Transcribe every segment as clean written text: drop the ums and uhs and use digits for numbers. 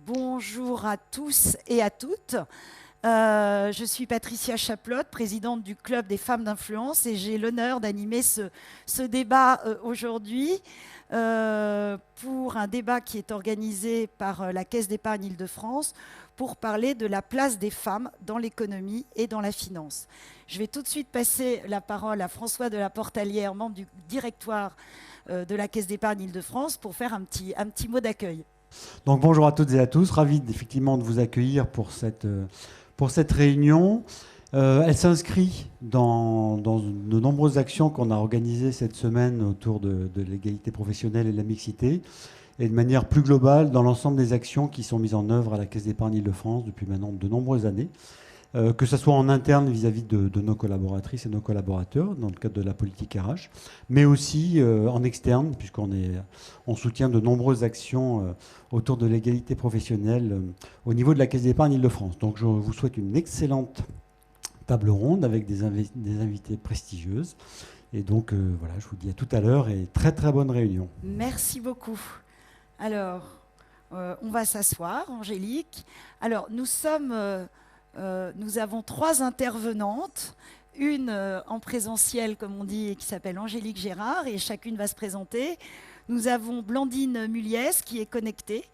Bonjour à tous et à toutes. Je suis Patricia Chaplotte, présidente du Club des femmes d'influence, et j'ai l'honneur d'animer ce débat aujourd'hui pour un débat qui est organisé par la Caisse d'épargne Île-de-France pour parler de la place des femmes dans l'économie et dans la finance. Je vais tout de suite passer la parole à François de la Portalière, membre du directoire de la Caisse d'épargne Île-de-France, pour faire un petit mot d'accueil. Donc bonjour à toutes et à tous, ravi effectivement de vous accueillir pour cette réunion. Elle s'inscrit dans de nombreuses actions qu'on a organisées cette semaine autour de l'égalité professionnelle et de la mixité, et de manière plus globale dans l'ensemble des actions qui sont mises en œuvre à la Caisse d'épargne Île-de-France depuis maintenant de nombreuses années. Que ce soit en interne vis-à-vis de nos collaboratrices et nos collaborateurs, dans le cadre de la politique RH, mais aussi en externe, puisqu'on soutient de nombreuses actions autour de l'égalité professionnelle au niveau de la Caisse d'épargne Île-de-France. Donc je vous souhaite une excellente table ronde avec des invités prestigieuses. Et donc voilà, je vous dis à tout à l'heure et très très bonne réunion. Merci beaucoup. Alors, on va s'asseoir, Angélique. Alors, nous avons trois intervenantes, une en présentiel, comme on dit, qui s'appelle Angélique Gérard, et chacune va se présenter. Nous avons Blandine Muliez, qui est connectée,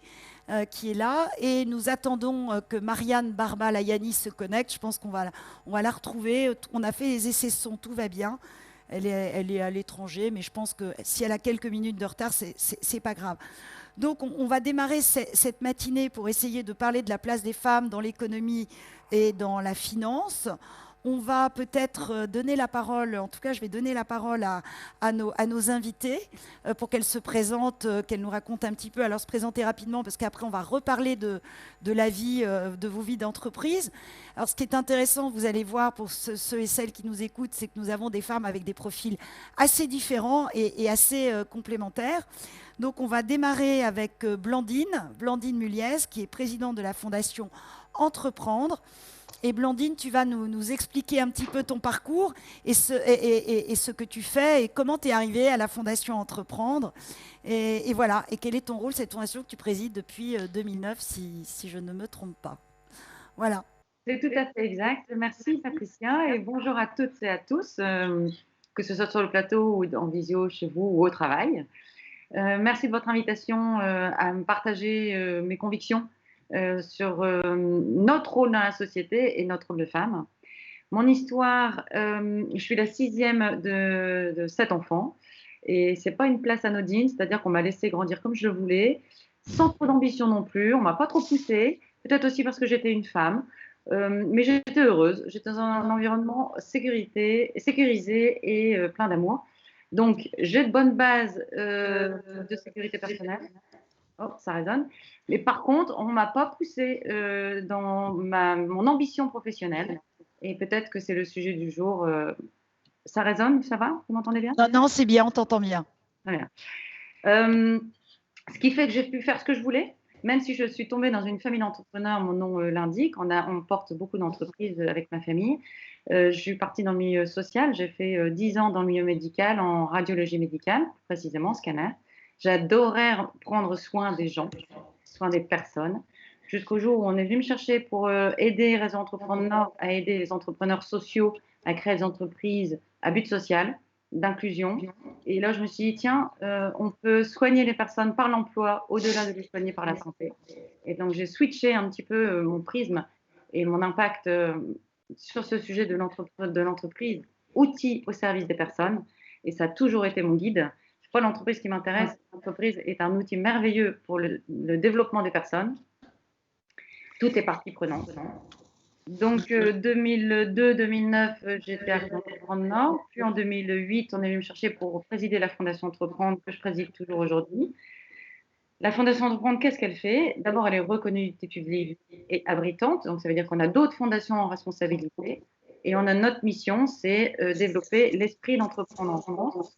qui est là, et nous attendons que Marianne Barba-Layani se connecte. Je pense qu'on va la retrouver. On a fait les essais son, tout va bien. Elle est à l'étranger, mais je pense que si elle a quelques minutes de retard, c'est pas grave. Donc, on va démarrer cette matinée pour essayer de parler de la place des femmes dans l'économie et dans la finance. On va peut-être donner la parole, en tout cas je vais donner la parole à nos invités pour qu'elles se présentent, qu'elles nous racontent un petit peu. Alors se présenter rapidement parce qu'après on va reparler de la vie, de vos vies d'entreprise. Alors ce qui est intéressant, vous allez voir pour ceux et celles qui nous écoutent, c'est que nous avons des femmes avec des profils assez différents et assez complémentaires. Donc on va démarrer avec Blandine Muliez, qui est présidente de la Fondation Entreprendre. Et Blandine, tu vas nous expliquer un petit peu ton parcours et ce que tu fais et comment tu es arrivée à la Fondation Entreprendre. Et voilà, et quel est ton rôle, cette fondation que tu présides depuis 2009, si je ne me trompe pas. Voilà. C'est tout à fait exact. Merci Patricia et bonjour à toutes et à tous, que ce soit sur le plateau ou en visio chez vous ou au travail. Merci de votre invitation à me partager mes convictions sur notre rôle dans la société et notre rôle de femme. Mon histoire, je suis la sixième de 7 enfants et c'est pas une place anodine, c'est-à-dire qu'on m'a laissé grandir comme je le voulais, sans trop d'ambition non plus, on m'a pas trop poussée, peut-être aussi parce que j'étais une femme, mais j'étais heureuse, j'étais dans un environnement sécurisé et plein d'amour. Donc, j'ai de bonnes bases de sécurité personnelle. Oh, ça résonne. Mais par contre, on ne m'a pas poussée dans mon ambition professionnelle. Et peut-être que c'est le sujet du jour. Ça résonne, ça va? Vous m'entendez bien? Non, c'est bien, on t'entend bien. Très bien. Ce qui fait que j'ai pu faire ce que je voulais, même si je suis tombée dans une famille d'entrepreneurs, mon nom l'indique. On porte beaucoup d'entreprises avec ma famille. Je suis partie dans le milieu social. J'ai fait 10 ans dans le milieu médical, en radiologie médicale, précisément, scanner. J'adorais prendre soin des gens, soin des personnes, jusqu'au jour où on est venu me chercher pour aider Réseau Entrepreneur à aider les entrepreneurs sociaux à créer des entreprises à but social, d'inclusion. Et là, je me suis dit, tiens, on peut soigner les personnes par l'emploi au-delà de les soigner par la santé. Et donc, j'ai switché un petit peu mon prisme et mon impact sur ce sujet de l'entreprise, outil au service des personnes. Et ça a toujours été mon guide. C'est pas l'entreprise qui m'intéresse. L'entreprise est un outil merveilleux pour le développement des personnes. Tout est partie prenante. Donc, 2002-2009, j'étais arrivée en Nord. Puis en 2008, on est venu me chercher pour présider la Fondation Entreprendre, que je préside toujours aujourd'hui. La Fondation Entreprendre, qu'est-ce qu'elle fait? D'abord, elle est reconnue d'utilité publique et abritante. Donc, ça veut dire qu'on a d'autres fondations en responsabilité. Et on a notre mission, c'est développer l'esprit d'entreprendre en France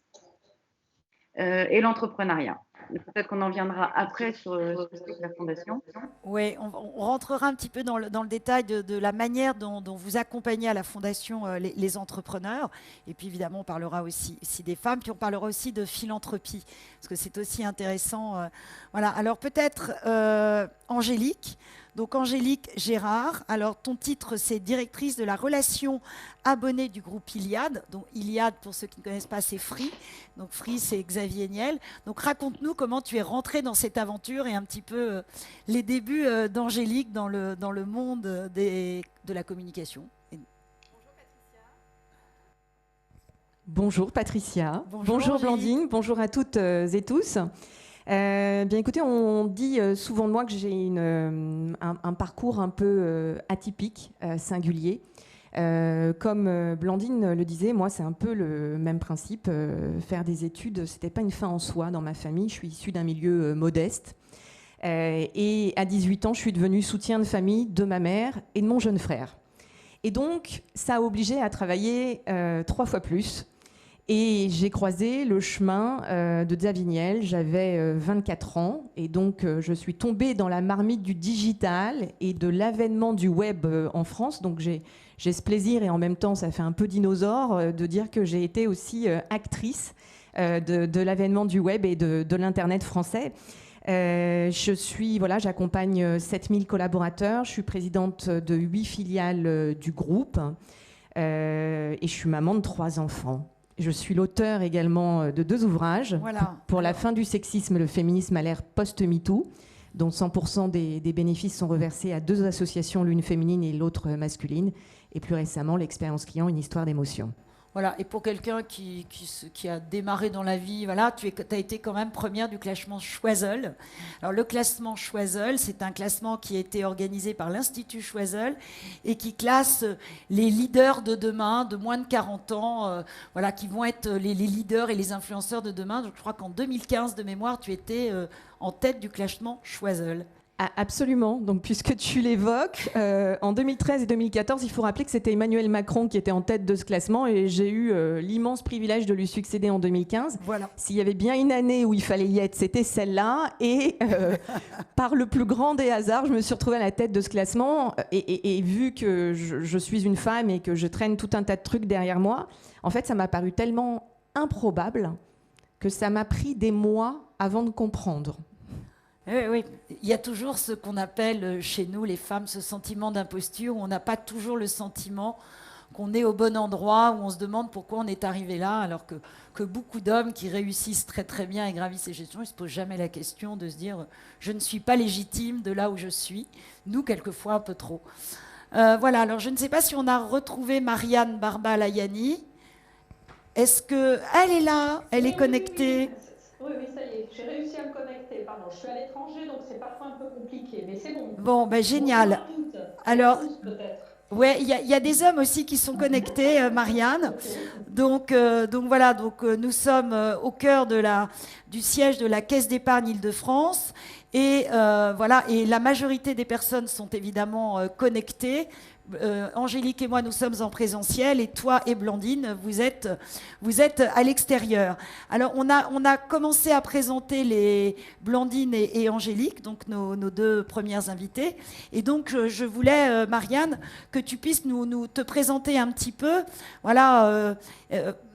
et l'entrepreneuriat. Peut-être qu'on en viendra après sur ce que c'est que la fondation. Oui, on rentrera un petit peu dans le détail de la manière dont vous accompagnez à la Fondation les entrepreneurs. Et puis évidemment, on parlera aussi des femmes, puis on parlera aussi de philanthropie, parce que c'est aussi intéressant. Voilà, alors peut-être Angélique. Donc Angélique Gérard, alors ton titre c'est directrice de la relation abonnée du groupe Iliad. Donc Iliad, pour ceux qui ne connaissent pas, c'est Free. Donc Free, c'est Xavier Niel. Donc raconte-nous comment tu es rentrée dans cette aventure et un petit peu les débuts d'Angélique dans le monde de la communication. Bonjour Patricia. Bonjour Blandine. Bonjour à toutes et tous. Bien écoutez, on dit souvent de moi que j'ai un parcours un peu atypique, singulier. Comme Blandine le disait, moi c'est un peu le même principe. Faire des études, c'était pas une fin en soi dans ma famille. Je suis issue d'un milieu modeste. Et à 18 ans, je suis devenue soutien de famille de ma mère et de mon jeune frère. Et donc, ça a obligé à travailler 3 fois plus. Et j'ai croisé le chemin de Xavier Niel, j'avais 24 ans, et donc je suis tombée dans la marmite du digital et de l'avènement du web en France. Donc j'ai ce plaisir, et en même temps ça fait un peu dinosaure, de dire que j'ai été aussi actrice de l'avènement du web et de l'Internet français. J'accompagne 7000 collaborateurs, je suis présidente de 8 filiales du groupe, et je suis maman de 3 enfants. Je suis l'auteur également de 2 ouvrages, voilà. Pour la fin du sexisme, le féminisme à l'ère post-MeToo, dont 100% des bénéfices sont reversés à 2 associations, l'une féminine et l'autre masculine, et plus récemment, l'expérience client, une histoire d'émotion. Voilà, et pour quelqu'un qui a démarré dans la vie, voilà, tu as été quand même première du classement Choiseul. Alors le classement Choiseul, c'est un classement qui a été organisé par l'Institut Choiseul et qui classe les leaders de demain, de moins de 40 ans, voilà, qui vont être les leaders et les influenceurs de demain. Donc je crois qu'en 2015, de mémoire, tu étais en tête du classement Choiseul. Ah, absolument. Donc, puisque tu l'évoques, en 2013 et 2014, il faut rappeler que c'était Emmanuel Macron qui était en tête de ce classement, et j'ai eu l'immense privilège de lui succéder en 2015. Voilà. S'il y avait bien une année où il fallait y être, c'était celle-là. Et par le plus grand des hasards, je me suis retrouvée à la tête de ce classement. Et vu que je suis une femme et que je traîne tout un tas de trucs derrière moi, en fait, ça m'a paru tellement improbable que ça m'a pris des mois avant de comprendre. Oui, il y a toujours ce qu'on appelle chez nous, les femmes, ce sentiment d'imposture, où on n'a pas toujours le sentiment qu'on est au bon endroit, où on se demande pourquoi on est arrivé là, alors que beaucoup d'hommes qui réussissent très très bien et gravissent ces gestions, ils ne se posent jamais la question de se dire « je ne suis pas légitime de là où je suis ». Nous, quelquefois, un peu trop. Voilà, alors je ne sais pas si on a retrouvé Marianne Barba-Layani. Est-ce qu'elle est là? Elle est connectée? Oui, ça y est, j'ai réussi à me connecter. Pardon, je suis à l'étranger, donc c'est parfois un peu compliqué, mais c'est bon. Bon, ben génial. Alors, ouais, il y a des hommes aussi qui sont connectés, Marianne. Donc voilà, nous sommes au cœur du siège de la Caisse d'épargne Île-de-France. Et voilà, et la majorité des personnes sont évidemment connectées. Angélique et moi, nous sommes en présentiel, et toi et Blandine, vous êtes à l'extérieur. Alors, on a commencé à présenter les Blandine et Angélique, donc nos 2 premières invitées. Et donc, je voulais, Marianne, que tu puisses te présenter un petit peu. Voilà,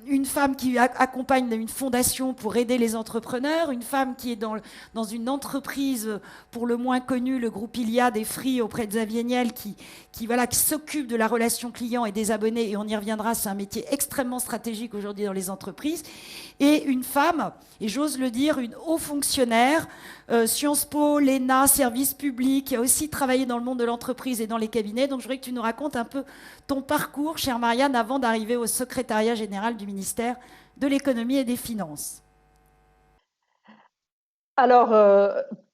une femme qui accompagne une fondation pour aider les entrepreneurs, une femme qui est dans une entreprise pour le moins connue, le groupe Iliad et Free auprès de Xavier Niel, qui s'occupe de la relation client et des abonnés, et on y reviendra, c'est un métier extrêmement stratégique aujourd'hui dans les entreprises, et une femme, et j'ose le dire, une haut fonctionnaire, Sciences Po, l'ENA, service public, qui a aussi travaillé dans le monde de l'entreprise et dans les cabinets. Donc je voudrais que tu nous racontes un peu ton parcours, chère Marianne, avant d'arriver au secrétariat général du ministère de l'économie et des finances. Alors,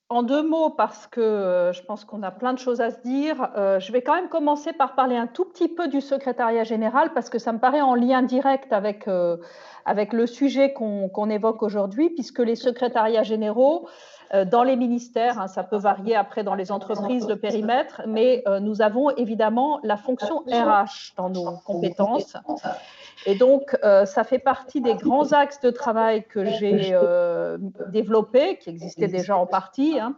en 2 mots, parce que je pense qu'on a plein de choses à se dire, je vais quand même commencer par parler un tout petit peu du secrétariat général, parce que ça me paraît en lien direct avec le sujet qu'on évoque aujourd'hui, puisque les secrétariats généraux, dans les ministères, ça peut varier après dans les entreprises, le périmètre, mais nous avons évidemment la fonction RH dans nos compétences. Et donc, ça fait partie des grands axes de travail que j'ai développés, qui existaient déjà en partie, hein,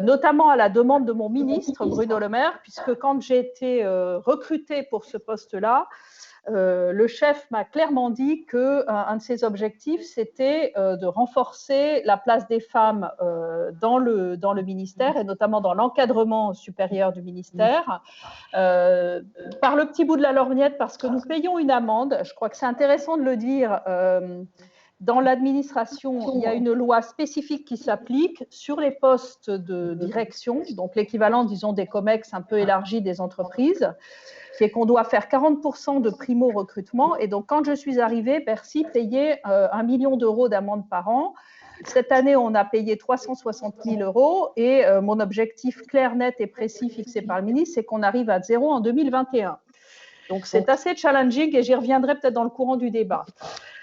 notamment à la demande de mon ministre, Bruno Le Maire, puisque quand j'ai été recrutée pour ce poste-là, le chef m'a clairement dit qu'un de ses objectifs, c'était de renforcer la place des femmes dans le ministère, et notamment dans l'encadrement supérieur du ministère, par le petit bout de la lorgnette, parce que nous payons une amende. Je crois que c'est intéressant de le dire. Dans l'administration, il y a une loi spécifique qui s'applique sur les postes de direction, donc l'équivalent, disons, des COMEX un peu élargi des entreprises, qui est qu'on doit faire 40% de primo-recrutement. Et donc, quand je suis arrivée, Bercy payait 1 million d'euros d'amende par an. Cette année, on a payé 360 000 euros. Et mon objectif clair, net et précis fixé par le ministre, c'est qu'on arrive à 0 en 2021. Donc, c'est assez challenging et j'y reviendrai peut-être dans le courant du débat.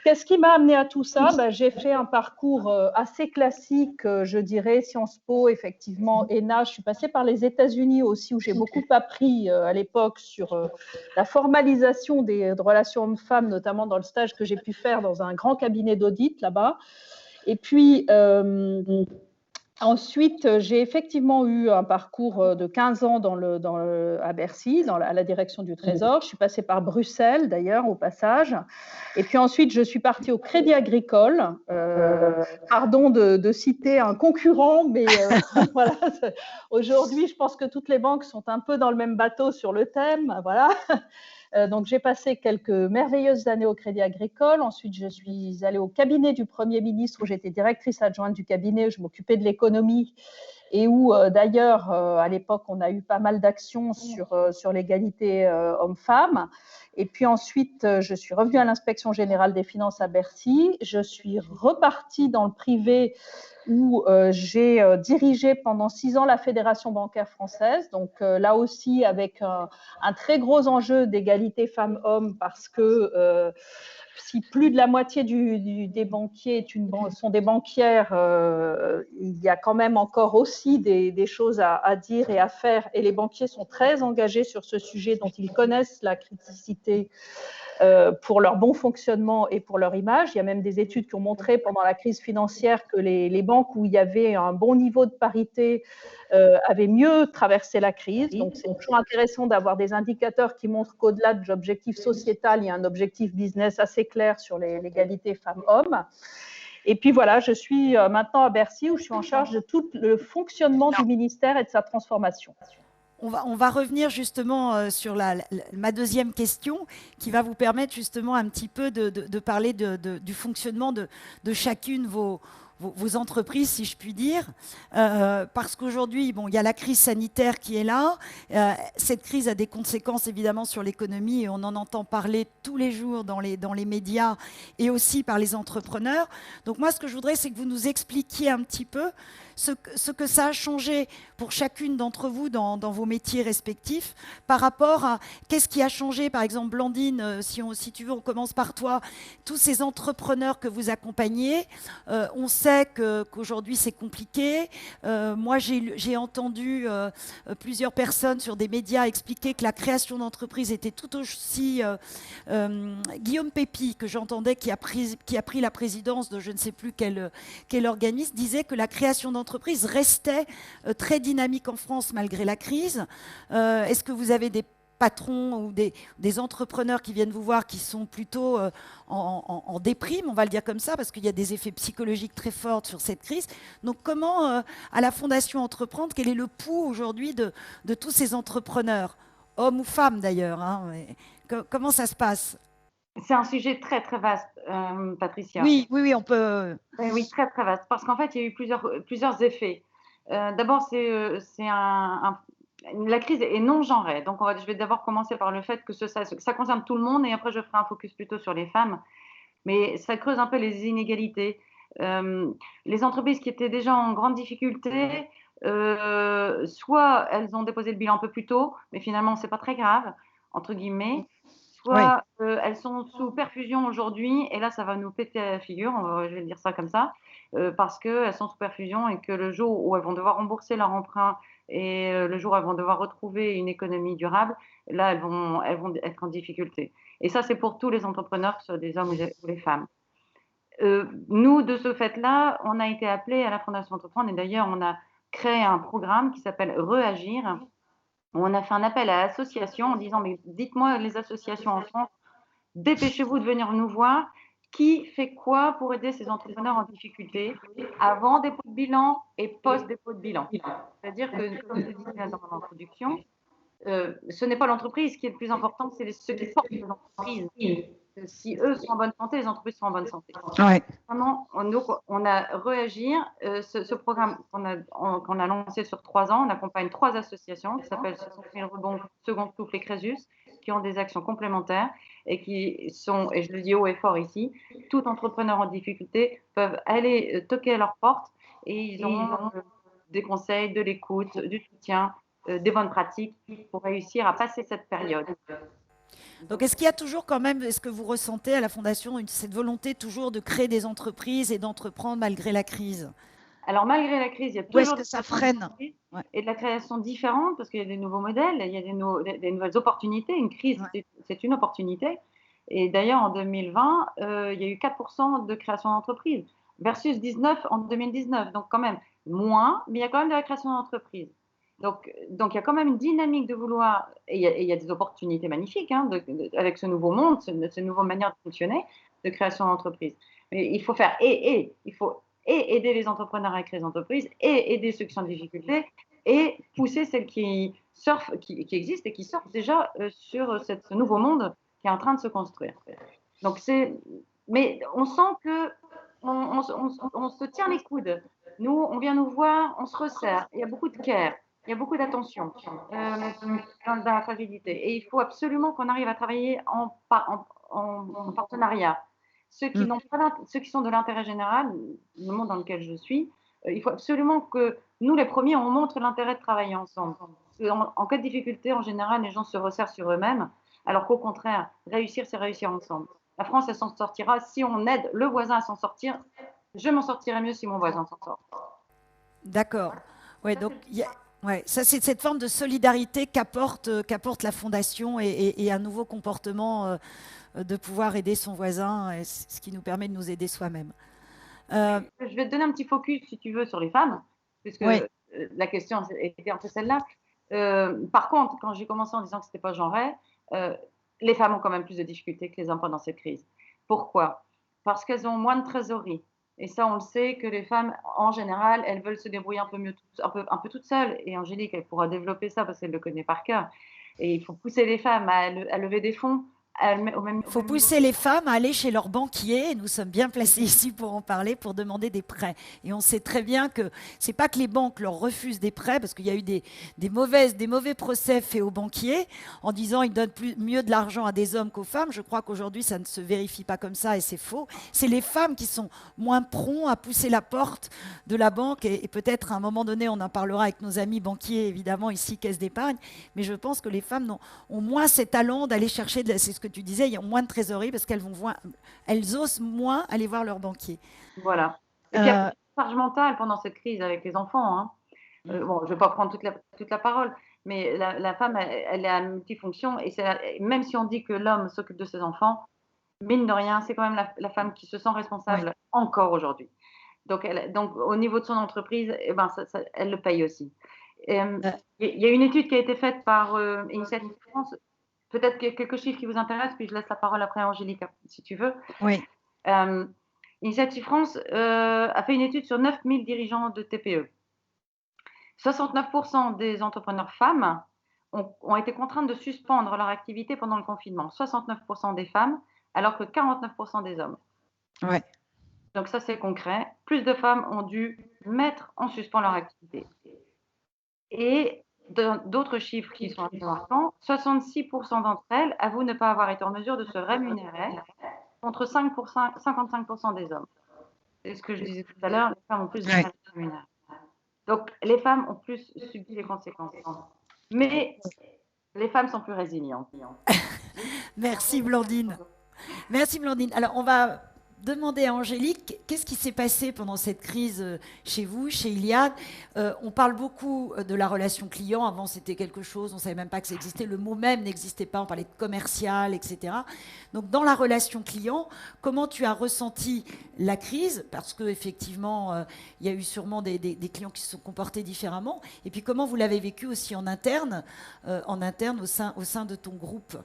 Qu'est-ce qui m'a amené à tout ça? J'ai fait un parcours assez classique, je dirais, Sciences Po, effectivement, ENA. Je suis passée par les États-Unis aussi, où j'ai beaucoup appris à l'époque sur la formalisation des relations hommes-femmes, notamment dans le stage que j'ai pu faire dans un grand cabinet d'audit là-bas. Et puis, ensuite, j'ai effectivement eu un parcours de 15 ans à Bercy, à la direction du Trésor. Je suis passée par Bruxelles, d'ailleurs, au passage. Et puis ensuite, je suis partie au Crédit Agricole. Pardon de citer un concurrent, mais voilà. Aujourd'hui, je pense que toutes les banques sont un peu dans le même bateau sur le thème. Voilà. Donc, j'ai passé quelques merveilleuses années au Crédit Agricole. Ensuite, je suis allée au cabinet du Premier ministre, où j'étais directrice adjointe du cabinet, où je m'occupais de l'économie et où, d'ailleurs, à l'époque, on a eu pas mal d'actions sur l'égalité hommes-femmes. Et puis ensuite, je suis revenue à l'inspection générale des finances à Bercy. Je suis repartie dans le privé, où j'ai dirigé pendant 6 ans la Fédération bancaire française. Donc là aussi, avec un très gros enjeu d'égalité femmes-hommes, parce que si plus de la moitié des banquiers sont des banquières, il y a quand même encore aussi des choses à dire et à faire. Et les banquiers sont très engagés sur ce sujet, dont ils connaissent la criticité pour leur bon fonctionnement et pour leur image. Il y a même des études qui ont montré pendant la crise financière que les banques où il y avait un bon niveau de parité avaient mieux traversé la crise. Donc, c'est toujours intéressant d'avoir des indicateurs qui montrent qu'au-delà de l'objectif sociétal, il y a un objectif business assez clair sur l'égalité femmes-hommes. Et puis voilà, je suis maintenant à Bercy, où je suis en charge de tout le fonctionnement du ministère et de sa transformation. On va revenir justement sur ma deuxième question, qui va vous permettre justement un petit peu de parler du fonctionnement de chacune vos entreprises, si je puis dire, parce qu'aujourd'hui, bon, il y a la crise sanitaire qui est là. Cette crise a des conséquences évidemment sur l'économie, et on en entend parler tous les jours dans les médias et aussi par les entrepreneurs. Donc moi, ce que je voudrais, c'est que vous nous expliquiez un petit peu ce que ça a changé pour chacune d'entre vous dans vos métiers respectifs, par rapport à qu'est-ce qui a changé. Par exemple, Blandine, si tu veux, on commence par toi. Tous ces entrepreneurs que vous accompagnez, on sait qu'aujourd'hui c'est compliqué. Moi, j'ai entendu plusieurs personnes sur des médias expliquer que la création d'entreprises était tout aussi... Guillaume Pépi, que j'entendais, qui a pris la présidence de je ne sais plus quel organisme, disait que la création d'entreprises restait très dynamique en France malgré la crise. Est-ce que vous avez des patrons ou des entrepreneurs qui viennent vous voir qui sont plutôt en déprime, on va le dire comme ça, parce qu'il y a des effets psychologiques très forts sur cette crise. Donc comment, à la Fondation Entreprendre, quel est le pouls aujourd'hui de tous ces entrepreneurs, hommes ou femmes d'ailleurs, hein, comment ça se passe? C'est un sujet très très vaste, Patricia. Oui, on peut... Oui, très très vaste, parce qu'en fait, il y a eu plusieurs effets. D'abord, la crise est non genrée. Donc, je vais d'abord commencer par le fait que ça concerne tout le monde, et après, je ferai un focus plutôt sur les femmes. Mais ça creuse un peu les inégalités. Les entreprises qui étaient déjà en grande difficulté, soit elles ont déposé le bilan un peu plus tôt, mais finalement, c'est pas très grave, entre guillemets. soit elles sont sous perfusion aujourd'hui, et là ça va nous péter à la figure, je vais dire ça comme ça, parce qu'elles sont sous perfusion et que le jour où elles vont devoir rembourser leur emprunt et le jour où elles vont devoir retrouver une économie durable, là elles vont être en difficulté. Et ça c'est pour tous les entrepreneurs, que ce soit des hommes ou les femmes. Nous, de ce fait-là, on a été appelés à la Fondation Entreprendre, et d'ailleurs on a créé un programme qui s'appelle Reagir. On a fait un appel à l'association en disant, mais dites-moi les associations en France, dépêchez-vous de venir nous voir. Qui fait quoi pour aider ces entrepreneurs en difficulté avant dépôt de bilan et post-dépôt de bilan? C'est-à-dire que, comme je disais dans mon introduction, ce n'est pas l'entreprise qui est le plus important, c'est ceux qui portent les entreprises. Si eux sont en bonne santé, les entreprises sont en bonne santé. Ouais. Vraiment, on a Reagir, ce programme qu'on a lancé sur 3 ans. On accompagne 3 associations qui s'appellent 60 000 rebonds, Second Souffle et Crésus, qui ont des actions complémentaires et qui sont, et je le dis haut et fort ici, tout entrepreneur en difficulté peuvent aller toquer à leur porte et ils auront des conseils, de l'écoute, du soutien, des bonnes pratiques pour réussir à passer cette période. Donc, est-ce qu'il y a toujours quand même, est-ce que vous ressentez à la Fondation cette volonté toujours de créer des entreprises et d'entreprendre malgré la crise? Alors, malgré la crise, il y a Ou est-ce toujours que ça freine? Ouais. Et de la création différente, parce qu'il y a des nouveaux modèles, il y a des nouvelles opportunités. Une crise, c'est une opportunité. Et d'ailleurs, en 2020, il y a eu 4% de création d'entreprises versus 19 en 2019. Donc, quand même moins, mais il y a quand même de la création d'entreprises. Donc, il y a quand même une dynamique de vouloir, et il y a des opportunités magnifiques avec ce nouveau monde, cette nouvelle manière de fonctionner, de création d'entreprise. Mais il faut faire il faut aider les entrepreneurs à créer des entreprises, et aider ceux qui sont en difficulté, et pousser celles qui existent et qui surfent déjà sur ce nouveau monde qui est en train de se construire. Donc mais on sent que on se tient les coudes. Nous, on vient nous voir, on se resserre. Il y a beaucoup de care. Il y a beaucoup d'attention dans la fragilité. Et il faut absolument qu'on arrive à travailler en partenariat. Ceux qui sont de l'intérêt général, le monde dans lequel je suis, il faut absolument que nous, les premiers, on montre l'intérêt de travailler ensemble. En cas de difficulté, en général, les gens se resserrent sur eux-mêmes, alors qu'au contraire, réussir, c'est réussir ensemble. La France, elle s'en sortira si on aide le voisin à s'en sortir. Je m'en sortirai mieux si mon voisin s'en sort. D'accord. Ouais, donc ça, c'est cette forme de solidarité qu'apporte la Fondation, et un nouveau comportement de pouvoir aider son voisin, et ce qui nous permet de nous aider soi-même. Je vais te donner un petit focus, si tu veux, sur les femmes, puisque la question était un peu celle-là. Par contre, quand j'ai commencé en disant que ce n'était pas genré, les femmes ont quand même plus de difficultés que les hommes pendant cette crise. Pourquoi? Parce qu'elles ont moins de trésorerie. Et ça, on le sait, que les femmes, en général, elles veulent se débrouiller un peu toutes seules. Et Angélique, elle pourra développer ça parce qu'elle le connaît par cœur. Et il faut pousser les femmes à lever des fonds. Il faut pousser les femmes à aller chez leur banquier. Nous sommes bien placés ici pour en parler, pour demander des prêts. Et on sait très bien que c'est pas que les banques leur refusent des prêts, parce qu'il y a eu des mauvais procès faits aux banquiers en disant ils donnent mieux de l'argent à des hommes qu'aux femmes. Je crois qu'aujourd'hui ça ne se vérifie pas comme ça, et c'est faux. C'est les femmes qui sont moins prompts à pousser la porte de la banque, et peut-être à un moment donné on en parlera avec nos amis banquiers, évidemment ici, caisse d'épargne. Mais je pense que les femmes ont moins cet talent d'aller chercher c'est ce que tu disais, il y a moins de trésorerie parce elles osent moins aller voir leur banquier. Voilà. Et puis, il y a une charge mentale pendant cette crise avec les enfants. Bon, je ne vais pas prendre toute la parole, mais la femme, elle est à multifonction, et même si on dit que l'homme s'occupe de ses enfants, mine de rien, c'est quand même la femme qui se sent responsable encore aujourd'hui. Donc, au niveau de son entreprise, elle le paye aussi. Il y a une étude qui a été faite par Initiative France. Peut-être qu'il y a quelques chiffres qui vous intéressent, puis je laisse la parole après à Angélique, si tu veux. Oui. Initiative France a fait une étude sur 9000 dirigeants de TPE. 69% des entrepreneurs femmes ont été contraintes de suspendre leur activité pendant le confinement. 69% des femmes, alors que 49% des hommes. Ouais. Donc ça, c'est concret. Plus de femmes ont dû mettre en suspens leur activité. Et d'autres chiffres qui sont assez marquants, 66% d'entre elles avouent ne pas avoir été en mesure de se rémunérer, contre 55% des hommes. C'est ce que je disais tout à l'heure, les femmes ont plus de mal à se rémunérer. Donc, les femmes ont plus subi les conséquences. Mais les femmes sont plus résilientes. Merci Blandine. Merci Blandine. Alors on va demander à Angélique, qu'est-ce qui s'est passé pendant cette crise chez vous, chez Iliad? On parle beaucoup de la relation client. Avant, c'était quelque chose, on ne savait même pas que ça existait. Le mot même n'existait pas. On parlait de commercial, etc. Donc, dans la relation client, comment tu as ressenti la crise? Parce qu'effectivement, il y a eu sûrement des clients qui se sont comportés différemment. Et puis, comment vous l'avez vécu aussi en interne au sein de ton groupe?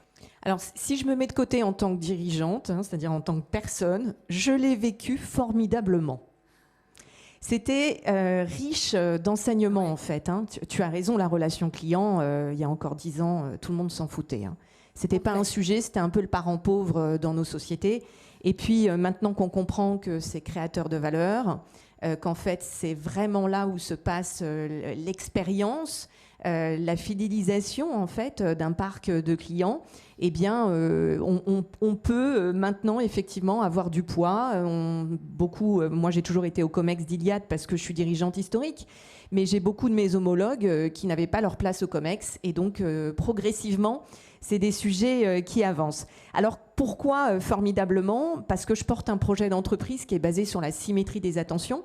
Alors, si je me mets de côté en tant que dirigeante, c'est-à-dire en tant que personne, je l'ai vécu formidablement. C'était riche d'enseignements, en fait. Tu as raison, la relation client, il y a encore 10 ans, tout le monde s'en foutait. C'était pas un sujet, c'était un peu le parent pauvre dans nos sociétés. Et puis, maintenant qu'on comprend que c'est créateur de valeur, qu'en fait, c'est vraiment là où se passe l'expérience, la fidélisation en fait d'un parc de clients, eh bien, on peut maintenant effectivement avoir du poids. Moi, j'ai toujours été au COMEX d'Iliad parce que je suis dirigeante historique, mais j'ai beaucoup de mes homologues qui n'avaient pas leur place au COMEX, et donc progressivement, c'est des sujets qui avancent. Alors pourquoi formidablement? Parce que je porte un projet d'entreprise qui est basé sur la symétrie des attentions.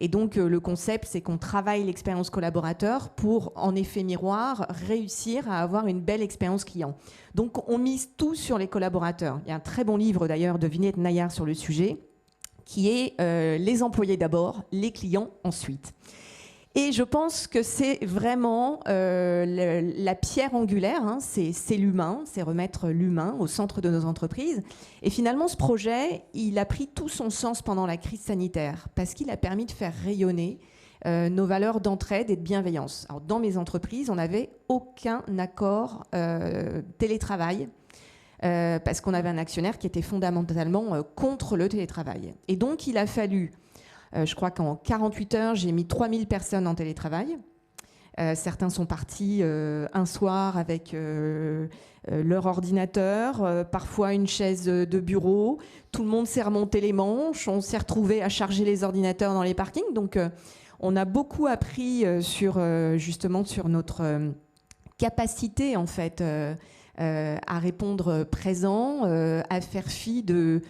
Et donc, le concept, c'est qu'on travaille l'expérience collaborateur pour, en effet miroir, réussir à avoir une belle expérience client. Donc, on mise tout sur les collaborateurs. Il y a un très bon livre, d'ailleurs, de Vinette Nayar sur le sujet, qui est les employés d'abord, les clients ensuite. Et je pense que c'est vraiment la pierre angulaire, c'est l'humain, c'est remettre l'humain au centre de nos entreprises. Et finalement, ce projet, il a pris tout son sens pendant la crise sanitaire, parce qu'il a permis de faire rayonner nos valeurs d'entraide et de bienveillance. Alors, dans mes entreprises, on n'avait aucun accord télétravail, parce qu'on avait un actionnaire qui était fondamentalement contre le télétravail. Et donc, il a fallu... je crois qu'en 48 heures, j'ai mis 3000 personnes en télétravail. Certains sont partis un soir avec leur ordinateur, parfois une chaise de bureau. Tout le monde s'est remonté les manches. On s'est retrouvés à charger les ordinateurs dans les parkings. Donc, on a beaucoup appris justement sur notre capacité, en fait, à répondre présent, à faire fi de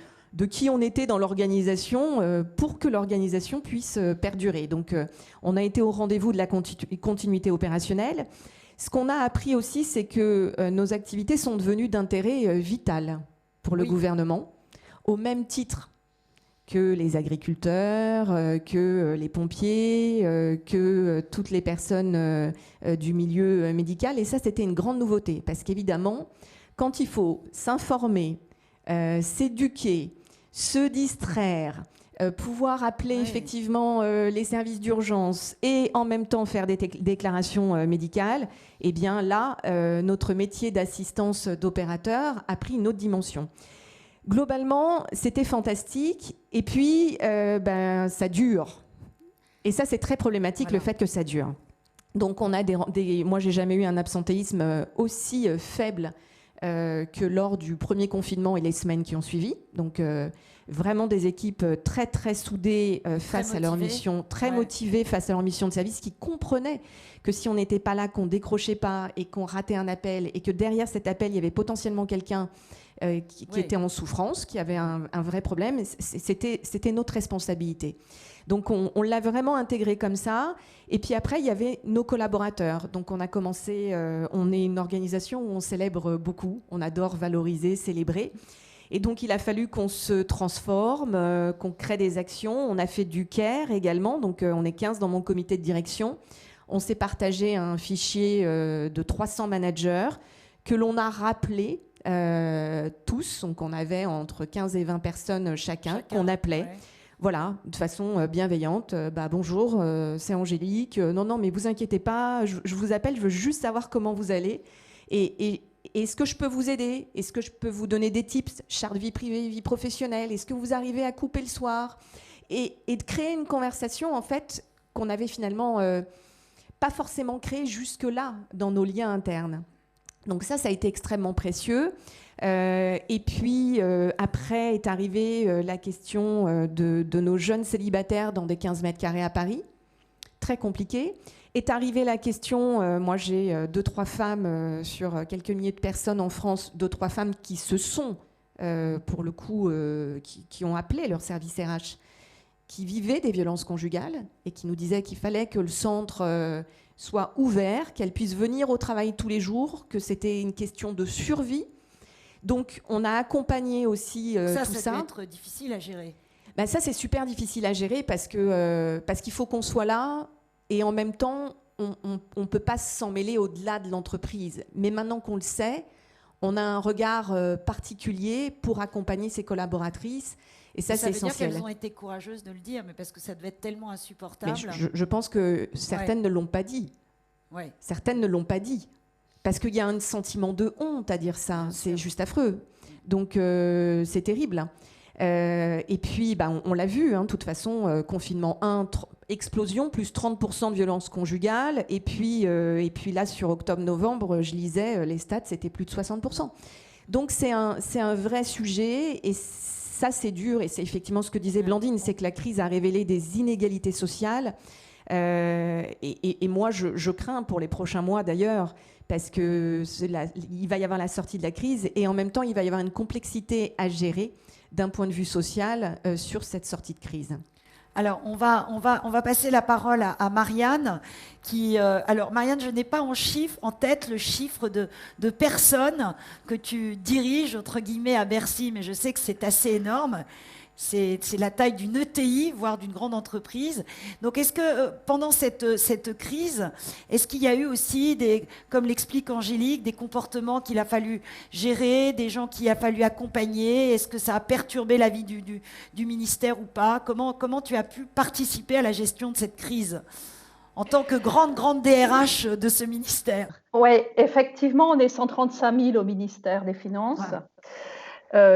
qui on était dans l'organisation pour que l'organisation puisse perdurer. Donc, on a été au rendez-vous de la continuité opérationnelle. Ce qu'on a appris aussi, c'est que nos activités sont devenues d'intérêt vital pour le gouvernement, au même titre que les agriculteurs, que les pompiers, que toutes les personnes du milieu médical. Et ça, c'était une grande nouveauté, parce qu'évidemment, quand il faut s'informer, s'éduquer, se distraire, pouvoir appeler effectivement les services d'urgence et en même temps faire des déclarations médicales, eh bien là, notre métier d'assistance d'opérateur a pris une autre dimension. Globalement, c'était fantastique, et puis ça dure. Et ça, c'est très problématique, le fait que ça dure. Donc on a moi, j'ai jamais eu un absentéisme aussi faible que lors du premier confinement et les semaines qui ont suivi. Donc, vraiment des équipes très, très soudées face à leur mission, très motivées face à leur mission de service, qui comprenaient que si on n'était pas là, qu'on ne décrochait pas et qu'on ratait un appel, et que derrière cet appel, il y avait potentiellement quelqu'un qui était en souffrance, qui avait un vrai problème, c'était notre responsabilité. Donc, on l'a vraiment intégré comme ça. Et puis après, il y avait nos collaborateurs. Donc, on a commencé... on est une organisation où on célèbre beaucoup. On adore valoriser, célébrer. Et donc, il a fallu qu'on se transforme, qu'on crée des actions. On a fait du care également. Donc, on est 15 dans mon comité de direction. On s'est partagé un fichier de 300 managers que l'on a rappelé tous. Donc, on avait entre 15 et 20 personnes chacun qu'on appelait. Ouais. Voilà, de façon bienveillante. Bonjour, c'est Angélique. Non, mais vous inquiétez pas, je vous appelle, je veux juste savoir comment vous allez. Et est-ce que je peux vous aider? Est-ce que je peux vous donner des tips? Charte vie privée, vie professionnelle. Est-ce que vous arrivez à couper le soir? Et de créer une conversation, en fait, qu'on avait finalement pas forcément créée jusque-là dans nos liens internes. Donc ça a été extrêmement précieux. Et puis, après est arrivée la question de nos jeunes célibataires dans des 15 mètres carrés à Paris. Très compliqué. Est arrivée la question, moi j'ai 2-3 femmes sur quelques milliers de personnes en France, 2-3 femmes qui se sont, pour le coup, qui ont appelé leur service RH, qui vivaient des violences conjugales et qui nous disaient qu'il fallait que le centre soit ouvert, qu'elles puissent venir au travail tous les jours, que c'était une question de survie. Donc on a accompagné aussi ça tout ça. Ça peut être difficile à gérer. Ben ça c'est super difficile à gérer parce qu'il faut qu'on soit là et en même temps on ne peut pas s'en mêler au-delà de l'entreprise. Mais maintenant qu'on le sait, on a un regard particulier pour accompagner ses collaboratrices. Et ça, c'est essentiel. Ça veut dire qu'elles ont été courageuses de le dire, mais parce que ça devait être tellement insupportable. Mais je pense que certaines ne l'ont pas dit. Ouais. Certaines ne l'ont pas dit. Parce qu'il y a un sentiment de honte à dire ça. C'est juste affreux. Donc, c'est terrible. Et puis, on l'a vu, de toute façon, confinement 1, explosion, plus 30% de violences conjugales. Et puis là, sur octobre-novembre, je lisais, les stats, c'était plus de 60%. Donc, c'est un vrai sujet. Et ça, c'est dur. Et c'est effectivement ce que disait Blandine, c'est que la crise a révélé des inégalités sociales. Et moi, je crains pour les prochains mois, d'ailleurs, parce qu'il va y avoir la sortie de la crise. Et en même temps, il va y avoir une complexité à gérer d'un point de vue social sur cette sortie de crise. Alors, on va passer la parole à Marianne. Alors, Marianne, je n'ai pas en tête le chiffre de personnes que tu diriges, entre guillemets, à Bercy, mais je sais que c'est assez énorme. C'est la taille d'une ETI, voire d'une grande entreprise. Donc, est-ce que pendant cette crise, est-ce qu'il y a eu aussi, comme l'explique Angélique, des comportements qu'il a fallu gérer, des gens qu'il a fallu accompagner? Est-ce que ça a perturbé la vie du ministère ou pas? Comment tu as pu participer à la gestion de cette crise en tant que grande DRH de ce ministère? Oui, effectivement, on est 135 000 au ministère des Finances. Ouais.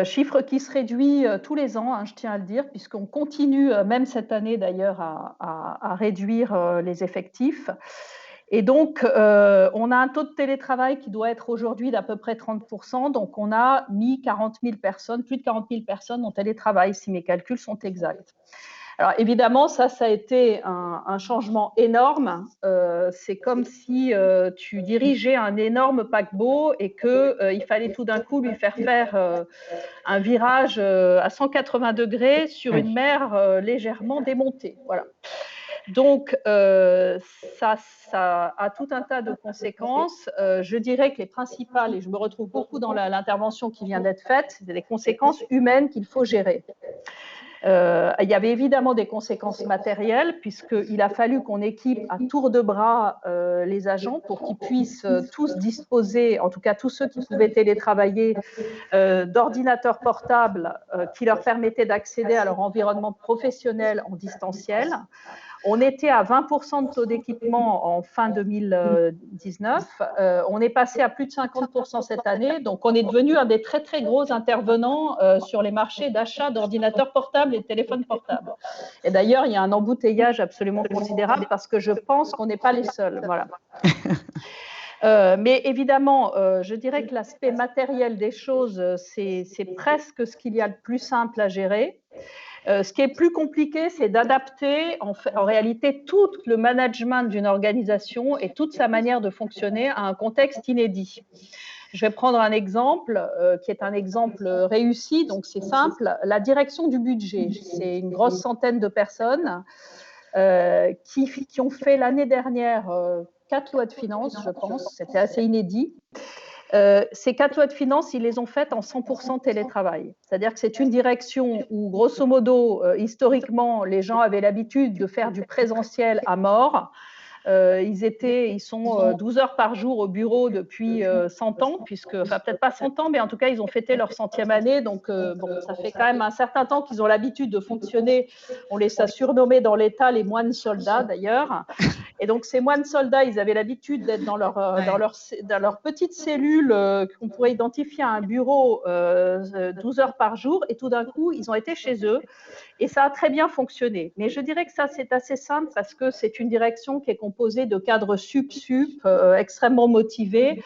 Chiffre qui se réduit tous les ans, je tiens à le dire, puisqu'on continue, même cette année d'ailleurs, à réduire les effectifs. Et donc, on a un taux de télétravail qui doit être aujourd'hui d'à peu près 30%. Donc, on a mis 40 000 personnes, plus de 40 000 personnes en télétravail, si mes calculs sont exacts. Alors évidemment, ça a été un changement énorme. C'est comme si tu dirigeais un énorme paquebot et qu'il fallait tout d'un coup lui faire un virage à 180 degrés sur une mer légèrement démontée. Voilà. Donc, ça a tout un tas de conséquences. Je dirais que les principales, et je me retrouve beaucoup dans l'intervention qui vient d'être faite, c'est des conséquences humaines qu'il faut gérer. Il y avait évidemment des conséquences matérielles, puisqu'il a fallu qu'on équipe à tour de bras les agents pour qu'ils puissent tous disposer, en tout cas tous ceux qui pouvaient télétravailler, d'ordinateurs portables qui leur permettaient d'accéder à leur environnement professionnel en distanciel. On était à 20% de taux d'équipement en fin 2019. On est passé à plus de 50% cette année. Donc, on est devenu un des très, très gros intervenants sur les marchés d'achat d'ordinateurs portables et de téléphones portables. Et d'ailleurs, il y a un embouteillage absolument considérable parce que je pense qu'on n'est pas les seuls. Voilà. Mais évidemment, je dirais que l'aspect matériel des choses, c'est presque ce qu'il y a de plus simple à gérer. Ce qui est plus compliqué, c'est d'adapter en réalité tout le management d'une organisation et toute sa manière de fonctionner à un contexte inédit. Je vais prendre un exemple qui est un exemple réussi, donc c'est simple, la direction du budget. C'est une grosse centaine de personnes qui ont fait l'année dernière 4 lois de finances, je pense, c'était assez inédit. Ces 4 lois de finances, ils les ont faites en 100% télétravail. C'est-à-dire que c'est une direction où, grosso modo, historiquement, les gens avaient l'habitude de faire du présentiel à mort. Ils sont 12 heures par jour au bureau depuis 100 ans, enfin peut-être pas 100 ans, mais en tout cas, ils ont fêté leur 100e année. Donc, ça fait quand même un certain temps qu'ils ont l'habitude de fonctionner. On les a surnommés dans l'État les moines soldats, d'ailleurs. Et donc, ces moines soldats, ils avaient l'habitude d'être dans leur petite cellule qu'on pourrait identifier à un bureau 12 heures par jour. Et tout d'un coup, ils ont été chez eux. Et ça a très bien fonctionné. Mais je dirais que ça, c'est assez simple parce que c'est une direction qui est composée de cadres extrêmement motivés,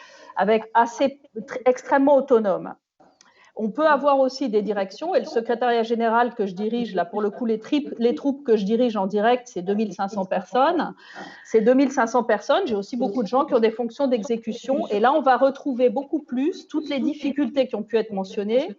extrêmement autonomes. On peut avoir aussi des directions, et le secrétariat général que je dirige, là pour le coup les troupes que je dirige en direct, c'est 2500 personnes. Ces 2500 personnes, j'ai aussi beaucoup de gens qui ont des fonctions d'exécution, et là on va retrouver beaucoup plus toutes les difficultés qui ont pu être mentionnées,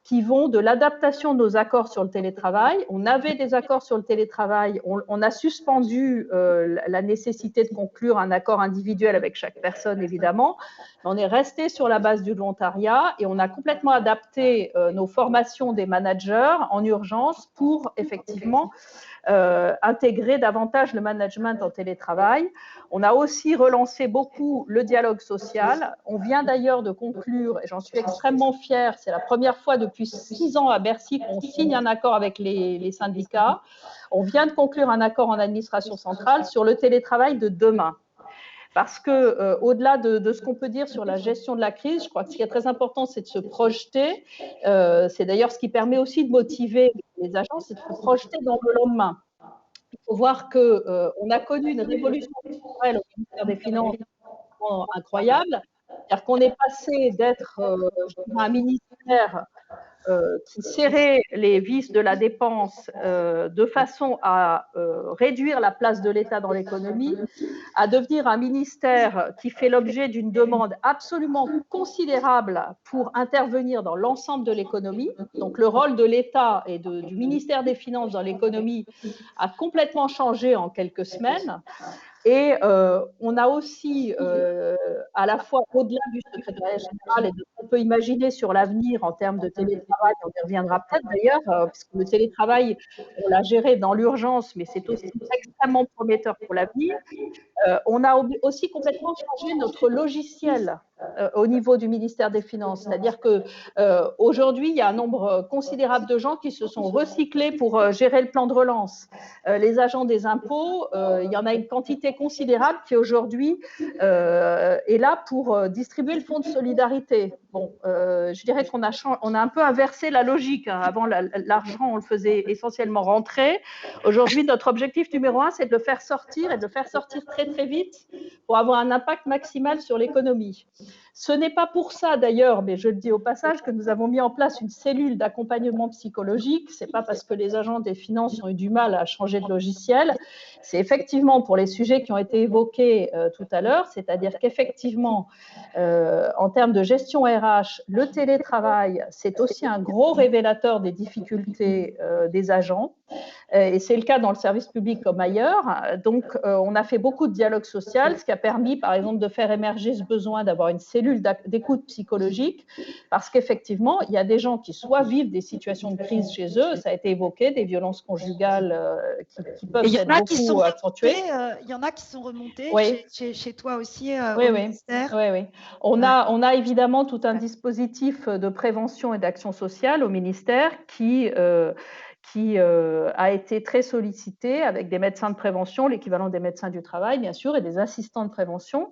qui vont de l'adaptation de nos accords sur le télétravail. On avait des accords sur le télétravail, on a suspendu la nécessité de conclure un accord individuel avec chaque personne, évidemment. On est resté sur la base du volontariat et on a complètement adapté nos formations des managers en urgence pour effectivement intégrer davantage le management en télétravail. On a aussi relancé beaucoup le dialogue social. On vient d'ailleurs de conclure, et j'en suis extrêmement fière, c'est la première fois depuis 6 ans à Bercy qu'on signe un accord avec les syndicats. On vient de conclure un accord en administration centrale sur le télétravail de demain. Parce que au-delà de ce qu'on peut dire sur la gestion de la crise, je crois que ce qui est très important, c'est de se projeter. C'est d'ailleurs ce qui permet aussi de motiver les agents, c'est de se projeter dans le lendemain. Il faut voir qu'on a connu une révolution culturelle au ministère des Finances incroyable. C'est-à-dire qu'on est passé d'être un ministère qui serrait les vis de la dépense de façon à réduire la place de l'État dans l'économie, à devenir un ministère qui fait l'objet d'une demande absolument considérable pour intervenir dans l'ensemble de l'économie. Donc le rôle de l'État et du ministère des Finances dans l'économie a complètement changé en quelques semaines. Et on a aussi, à la fois au-delà du secrétariat général et de ce qu'on peut imaginer sur l'avenir en termes de télétravail, on y reviendra peut-être d'ailleurs, puisque le télétravail, on l'a géré dans l'urgence, mais c'est aussi extrêmement prometteur pour l'avenir. On a aussi complètement changé notre logiciel au niveau du ministère des Finances. C'est-à-dire qu'aujourd'hui, il y a un nombre considérable de gens qui se sont recyclés pour gérer le plan de relance. Les agents des impôts, il y en a une quantité considérable qui aujourd'hui est là pour distribuer le fonds de solidarité. Bon, je dirais qu'on a un peu inversé la logique. Avant, l'argent, on le faisait essentiellement rentrer. Aujourd'hui, notre objectif numéro 1, c'est de le faire sortir et de le faire sortir très, très vite pour avoir un impact maximal sur l'économie. Ce n'est pas pour ça, d'ailleurs, mais je le dis au passage, que nous avons mis en place une cellule d'accompagnement psychologique. Ce n'est pas parce que les agents des finances ont eu du mal à changer de logiciel. C'est effectivement pour les sujets qui ont été évoqués tout à l'heure, c'est-à-dire qu'effectivement, en termes de gestion RH, le télétravail, c'est aussi un gros révélateur des difficultés des agents. Et c'est le cas dans le service public comme ailleurs. Donc, on a fait beaucoup de dialogue social, ce qui a permis, par exemple, de faire émerger ce besoin d'avoir une cellule d'écoute psychologique, parce qu'effectivement, il y a des gens qui soit vivent des situations de crise chez eux, ça a été évoqué, des violences conjugales qui peuvent être beaucoup accentuées. Il y en a qui sont remontés oui. chez toi aussi oui, au ministère. Oui. On a évidemment tout un dispositif de prévention et d'action sociale au ministère qui a été très sollicité avec des médecins de prévention, l'équivalent des médecins du travail, bien sûr, et des assistants de prévention.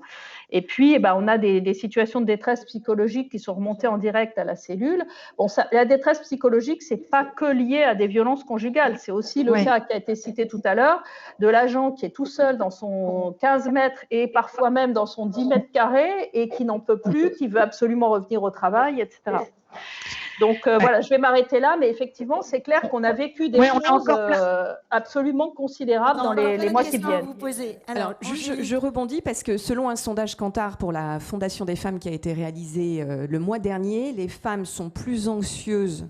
Et puis, on a des situations de détresse psychologique qui sont remontées en direct à la cellule. Bon, la détresse psychologique, ce n'est pas que lié à des violences conjugales. C'est aussi le cas qui a été cité tout à l'heure de l'agent qui est tout seul dans son 15 mètres et parfois même dans son 10 mètres carrés et qui n'en peut plus, qui veut absolument revenir au travail, etc. Donc voilà, je vais m'arrêter là, mais effectivement, c'est clair qu'on a vécu des choses absolument considérables dans les mois qui viennent. Alors, je rebondis parce que selon un sondage Kantar pour la Fondation des femmes qui a été réalisé le mois dernier, les femmes sont plus anxieuses.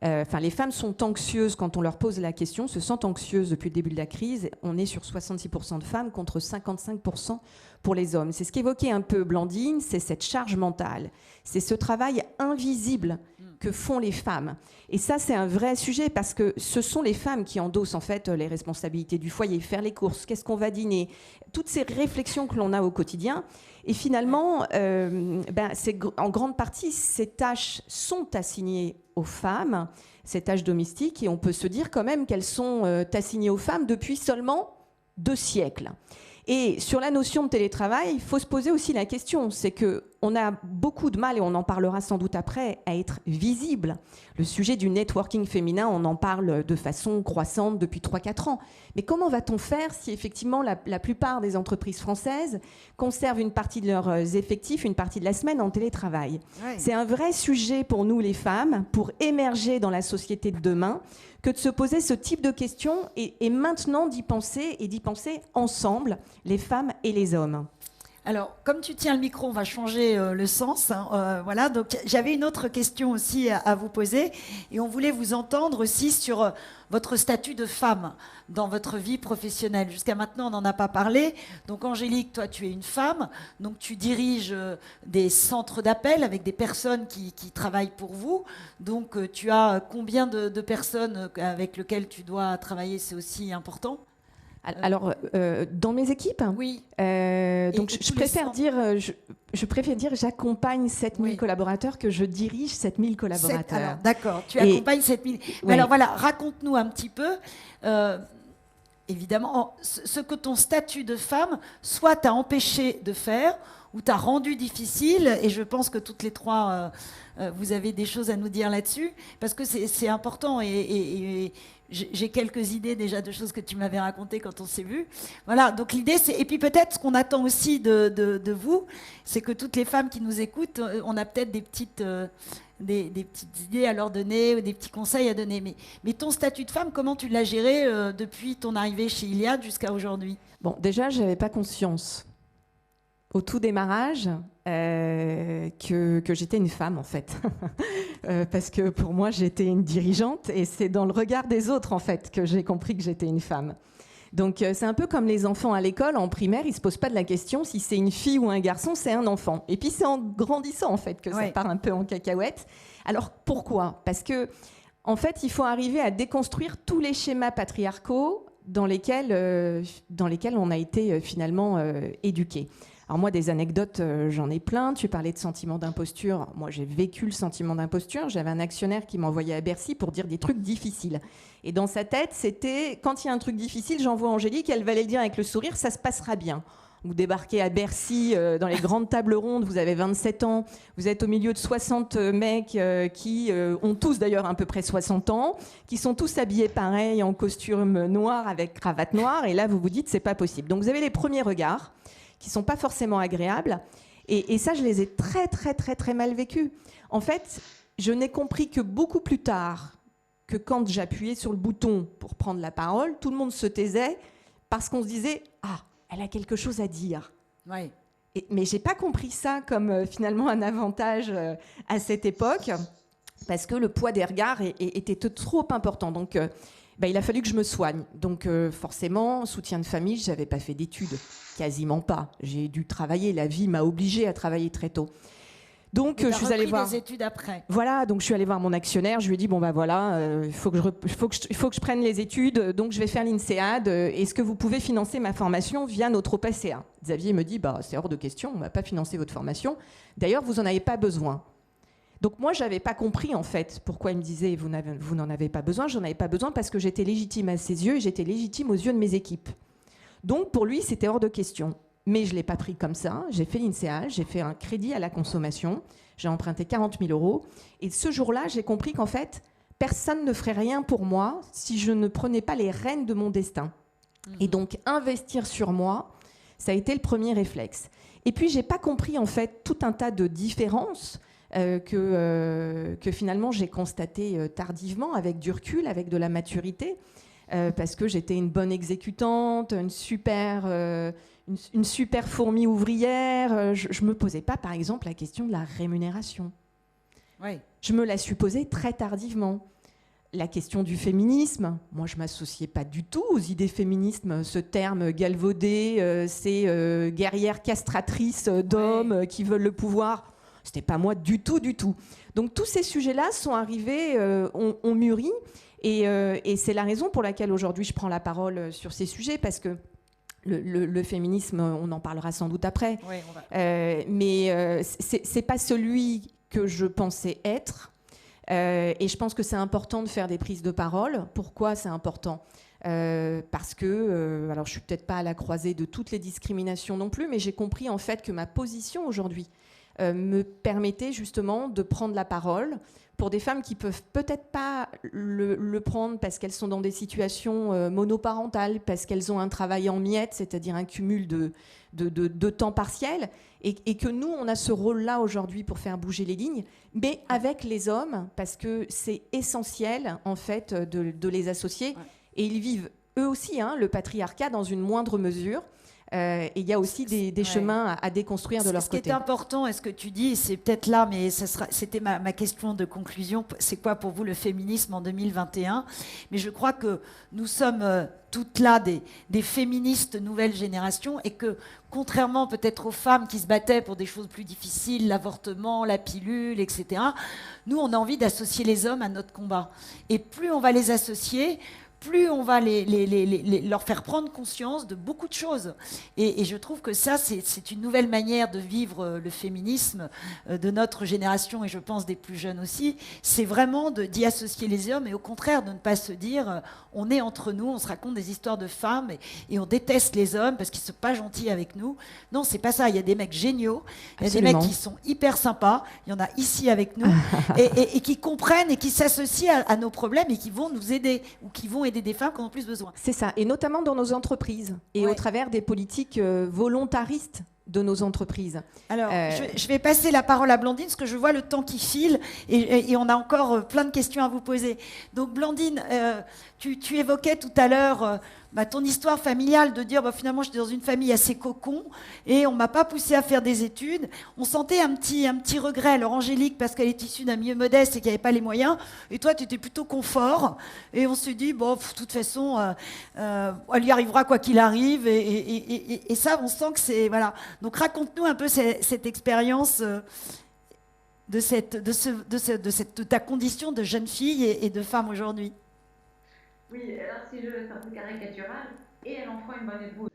Les femmes sont anxieuses quand on leur pose la question, se sentent anxieuses depuis le début de la crise. On est sur 66% de femmes contre 55% pour les hommes. C'est ce qu'évoquait un peu Blandine, c'est cette charge mentale. C'est ce travail invisible que font les femmes. Et ça, c'est un vrai sujet parce que ce sont les femmes qui endossent en fait les responsabilités du foyer, faire les courses, qu'est-ce qu'on va dîner, toutes ces réflexions que l'on a au quotidien. Et finalement, en grande partie, ces tâches sont assignées aux femmes, ces tâches domestiques, et on peut se dire quand même qu'elles sont assignées aux femmes depuis seulement 2 siècles. Et sur la notion de télétravail, il faut se poser aussi la question, c'est que on a beaucoup de mal, et on en parlera sans doute après, à être visible. Le sujet du networking féminin, on en parle de façon croissante depuis 3-4 ans. Mais comment va-t-on faire si effectivement la plupart des entreprises françaises conservent une partie de leurs effectifs, une partie de la semaine en télétravail? Ouais. C'est un vrai sujet pour nous les femmes, pour émerger dans la société de demain, que de se poser ce type de questions et maintenant d'y penser, et d'y penser ensemble, les femmes et les hommes. Alors, comme tu tiens le micro, on va changer le sens. Voilà, donc j'avais une autre question aussi à vous poser, et on voulait vous entendre aussi sur votre statut de femme dans votre vie professionnelle. Jusqu'à maintenant, on n'en a pas parlé. Donc, Angélique, toi, tu es une femme, donc tu diriges des centres d'appel avec des personnes qui travaillent pour vous. Donc, tu as combien de personnes avec lesquelles tu dois travailler? C'est aussi important. Alors, dans mes équipes, oui. Donc je préfère dire j'accompagne 7000 oui. collaborateurs que je dirige 7000 collaborateurs. Alors, d'accord, tu accompagnes 7000. Oui. Alors voilà, raconte-nous un petit peu, évidemment, ce que ton statut de femme soit t'a empêché de faire ou t'a rendu difficile, et je pense que toutes les trois, vous avez des choses à nous dire là-dessus, parce que c'est important, et j'ai quelques idées déjà de choses que tu m'avais racontées quand on s'est vu. Voilà, donc l'idée, c'est... Et puis peut-être ce qu'on attend aussi de vous, c'est que toutes les femmes qui nous écoutent, on a peut-être des petites idées à leur donner, ou des petits conseils à donner. Mais ton statut de femme, comment tu l'as géré depuis ton arrivée chez Iliad jusqu'à aujourd'hui? Bon, déjà, je n'avais pas conscience, au tout démarrage, que j'étais une femme, en fait. Parce que pour moi, j'étais une dirigeante, et c'est dans le regard des autres, en fait, que j'ai compris que j'étais une femme. Donc, c'est un peu comme les enfants à l'école, en primaire, ils ne se posent pas de la question si c'est une fille ou un garçon, c'est un enfant. Et puis, c'est en grandissant, en fait, que ça part un peu en cacahuète. Alors, pourquoi? Parce que, en fait, il faut arriver à déconstruire tous les schémas patriarcaux dans lesquels on a été finalement éduqués. Alors moi, des anecdotes, j'en ai plein. Tu parlais de sentiment d'imposture. Moi, j'ai vécu le sentiment d'imposture. J'avais un actionnaire qui m'envoyait à Bercy pour dire des trucs difficiles. Et dans sa tête, c'était, quand il y a un truc difficile, j'envoie Angélique, elle va aller le dire avec le sourire, ça se passera bien. Vous débarquez à Bercy, dans les grandes tables rondes, vous avez 27 ans, vous êtes au milieu de 60 mecs qui ont tous d'ailleurs à peu près 60 ans, qui sont tous habillés pareil, en costume noir avec cravate noire, et là, vous vous dites, c'est pas possible. Donc vous avez les premiers regards, qui ne sont pas forcément agréables. Et ça, je les ai très, très, très, très mal vécus. En fait, je n'ai compris que beaucoup plus tard que quand j'appuyais sur le bouton pour prendre la parole, tout le monde se taisait parce qu'on se disait « Ah, elle a quelque chose à dire. » Ouais. Mais je n'ai pas compris ça comme finalement un avantage à cette époque, parce que le poids des regards était trop important. Donc, il a fallu que je me soigne. Donc forcément, soutien de famille, je n'avais pas fait d'études, quasiment pas. J'ai dû travailler, la vie m'a obligée à travailler très tôt. Donc je suis allée voir des études après. Voilà, donc je suis allée voir mon actionnaire, je lui ai dit bon bah voilà, il faut que je prenne les études, donc je vais faire l'INSEAD, est-ce que vous pouvez financer ma formation via notre OPACA? Xavier me dit bah c'est hors de question, on va pas financer votre formation. D'ailleurs, vous en avez pas besoin. Donc moi, je n'avais pas compris, en fait, pourquoi il me disait « vous n'en avez pas besoin ». J'en avais pas besoin parce que j'étais légitime à ses yeux et j'étais légitime aux yeux de mes équipes. Donc pour lui, c'était hors de question. Mais je ne l'ai pas pris comme ça. J'ai fait l'INSEAD, j'ai fait un crédit à la consommation, j'ai emprunté 40 000 €. Et ce jour-là, j'ai compris qu'en fait, personne ne ferait rien pour moi si je ne prenais pas les rênes de mon destin. Et donc, investir sur moi, ça a été le premier réflexe. Et puis, je n'ai pas compris, en fait, tout un tas de différences que finalement j'ai constaté tardivement, avec du recul, avec de la maturité, parce que j'étais une bonne exécutante, une super fourmi ouvrière. Je ne me posais pas, par exemple, la question de la rémunération. Oui. Je me la suis posée très tardivement. La question du féminisme, moi je ne m'associais pas du tout aux idées féminisme, ce terme galvaudé, ces guerrières castratrices d'hommes qui veulent le pouvoir. C'était pas moi du tout, du tout. Donc tous ces sujets-là sont arrivés, ont mûri, et c'est la raison pour laquelle aujourd'hui je prends la parole sur ces sujets, parce que le féminisme, on en parlera sans doute après, Oui, on va. mais c'est pas celui que je pensais être, et je pense que c'est important de faire des prises de parole. Pourquoi c'est important ? Parce que, alors je suis peut-être pas à la croisée de toutes les discriminations non plus, mais j'ai compris en fait que ma position aujourd'hui me permettait justement de prendre la parole pour des femmes qui peuvent peut-être pas le prendre parce qu'elles sont dans des situations monoparentales, parce qu'elles ont un travail en miettes, c'est-à-dire un cumul de temps partiel, et que nous, on a ce rôle-là aujourd'hui pour faire bouger les lignes, mais avec les hommes, parce que c'est essentiel, en fait, de les associer. Et ils vivent, eux aussi, le patriarcat dans une moindre mesure. Et il y a aussi des chemins à déconstruire de leur côté. Ce qui est important, est-ce que tu dis, c'est peut-être là, mais c'était ma question de conclusion, c'est quoi pour vous le féminisme en 2021 ? Mais je crois que nous sommes toutes là des féministes nouvelle génération et que, contrairement peut-être aux femmes qui se battaient pour des choses plus difficiles, l'avortement, la pilule, etc., nous, on a envie d'associer les hommes à notre combat. Et plus on va les associer, plus on va leur faire prendre conscience de beaucoup de choses. Et je trouve que ça, c'est une nouvelle manière de vivre le féminisme de notre génération, et je pense des plus jeunes aussi. C'est vraiment d'y associer les hommes, et au contraire, de ne pas se dire on est entre nous, on se raconte des histoires de femmes, et on déteste les hommes parce qu'ils ne sont pas gentils avec nous. Non, c'est pas ça. Il y a des mecs géniaux, il y a des mecs qui sont hyper sympas, il y en a ici avec nous, et qui comprennent et qui s'associent à nos problèmes et qui vont nous aider, ou qui vont aider des femmes qui en ont plus besoin. C'est ça, et notamment dans nos entreprises, et au travers des politiques volontaristes de nos entreprises. Alors, je vais passer la parole à Blandine, parce que je vois le temps qui file, et on a encore plein de questions à vous poser. Donc, Blandine, tu évoquais tout à l'heure ton histoire familiale, de dire finalement j'étais dans une famille assez cocon, et on ne m'a pas poussée à faire des études. On sentait un petit regret, alors Angélique, parce qu'elle est issue d'un milieu modeste et qu'il n'y avait pas les moyens, et toi tu étais plutôt confort, et on s'est dit, bon, de toute façon, elle y arrivera quoi qu'il arrive, et ça, on sent que c'est... Voilà. Donc raconte-nous un peu cette expérience de ta condition de jeune fille et de femme aujourd'hui. Oui, alors si je veux être un peu caricatural, et elle en fera une bonne épouse.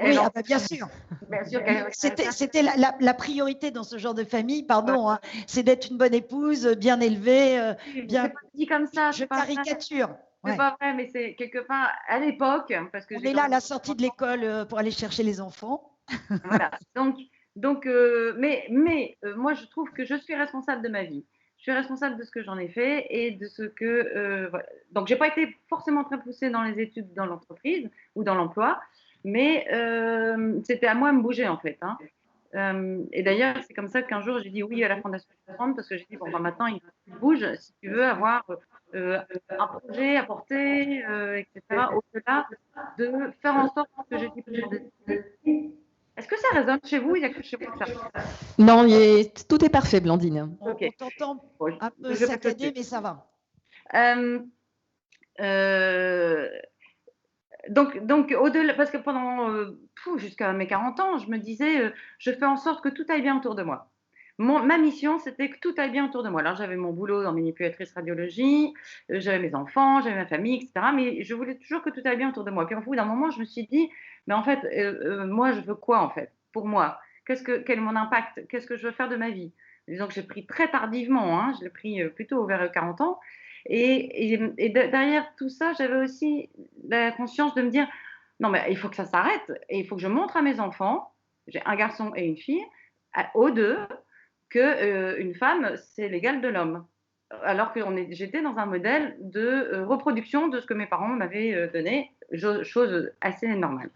Oui, bien sûr. Bien sûr c'était la priorité dans ce genre de famille, pardon, c'est d'être une bonne épouse, bien élevée. Bien... C'est pas dit comme ça. Je caricature. C'est pas vrai, mais c'est quelque part à l'époque. Parce que on est là à la sortie de l'école pour aller chercher les enfants. Voilà. Donc moi, je trouve que je suis responsable de ma vie. Je suis responsable de ce que j'en ai fait et de ce que... voilà. Donc, je n'ai pas été forcément très poussée dans les études dans l'entreprise ou dans l'emploi, mais c'était à moi de me bouger, en fait. Et d'ailleurs, c'est comme ça qu'un jour, j'ai dit oui à la Fondation Prendre, parce que j'ai dit, bon, maintenant, il bouge si tu veux avoir un projet à porter, etc., au-delà de faire en sorte que je dis... Est-ce que ça résonne chez vous? Il y a que chez vous que ça résonne. Non, tout est parfait, Blandine. On t'entend un peu saccadé, mais ça va. Donc au-delà, parce que pendant jusqu'à mes 40 ans, je me disais, je fais en sorte que tout aille bien autour de moi. Ma mission, c'était que tout aille bien autour de moi. Alors, j'avais mon boulot dans manipulatrice radiologie, j'avais mes enfants, j'avais ma famille, etc. Mais je voulais toujours que tout aille bien autour de moi. Puis, au bout d'un moment, je me suis dit, mais en fait, moi, je veux quoi, en fait, pour moi? Quel est mon impact? Qu'est-ce que je veux faire de ma vie? Disons que j'ai pris très tardivement, je l'ai pris plutôt vers 40 ans. Et derrière tout ça, j'avais aussi la conscience de me dire, non, mais il faut que ça s'arrête. Et il faut que je montre à mes enfants, j'ai un garçon et une fille, aux deux, qu'une femme, c'est l'égal de l'homme. Alors que j'étais dans un modèle de reproduction de ce que mes parents m'avaient donné, chose assez normale.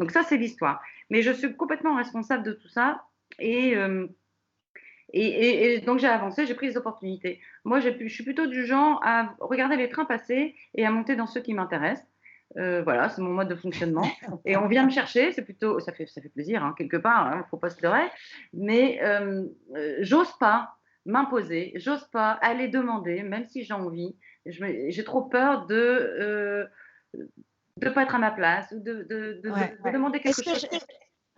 Donc ça, c'est l'histoire. Mais je suis complètement responsable de tout ça. Et donc, j'ai avancé, j'ai pris les opportunités. Moi, je suis plutôt du genre à regarder les trains passer et à monter dans ceux qui m'intéressent. Voilà, c'est mon mode de fonctionnement. Et on vient me chercher, c'est plutôt, ça fait plaisir, quelque part, faut pas se leurrer. Mais j'ose pas m'imposer, j'ose pas aller demander, même si j'ai envie. J'ai trop peur de pas être à ma place ou de demander quelque chose.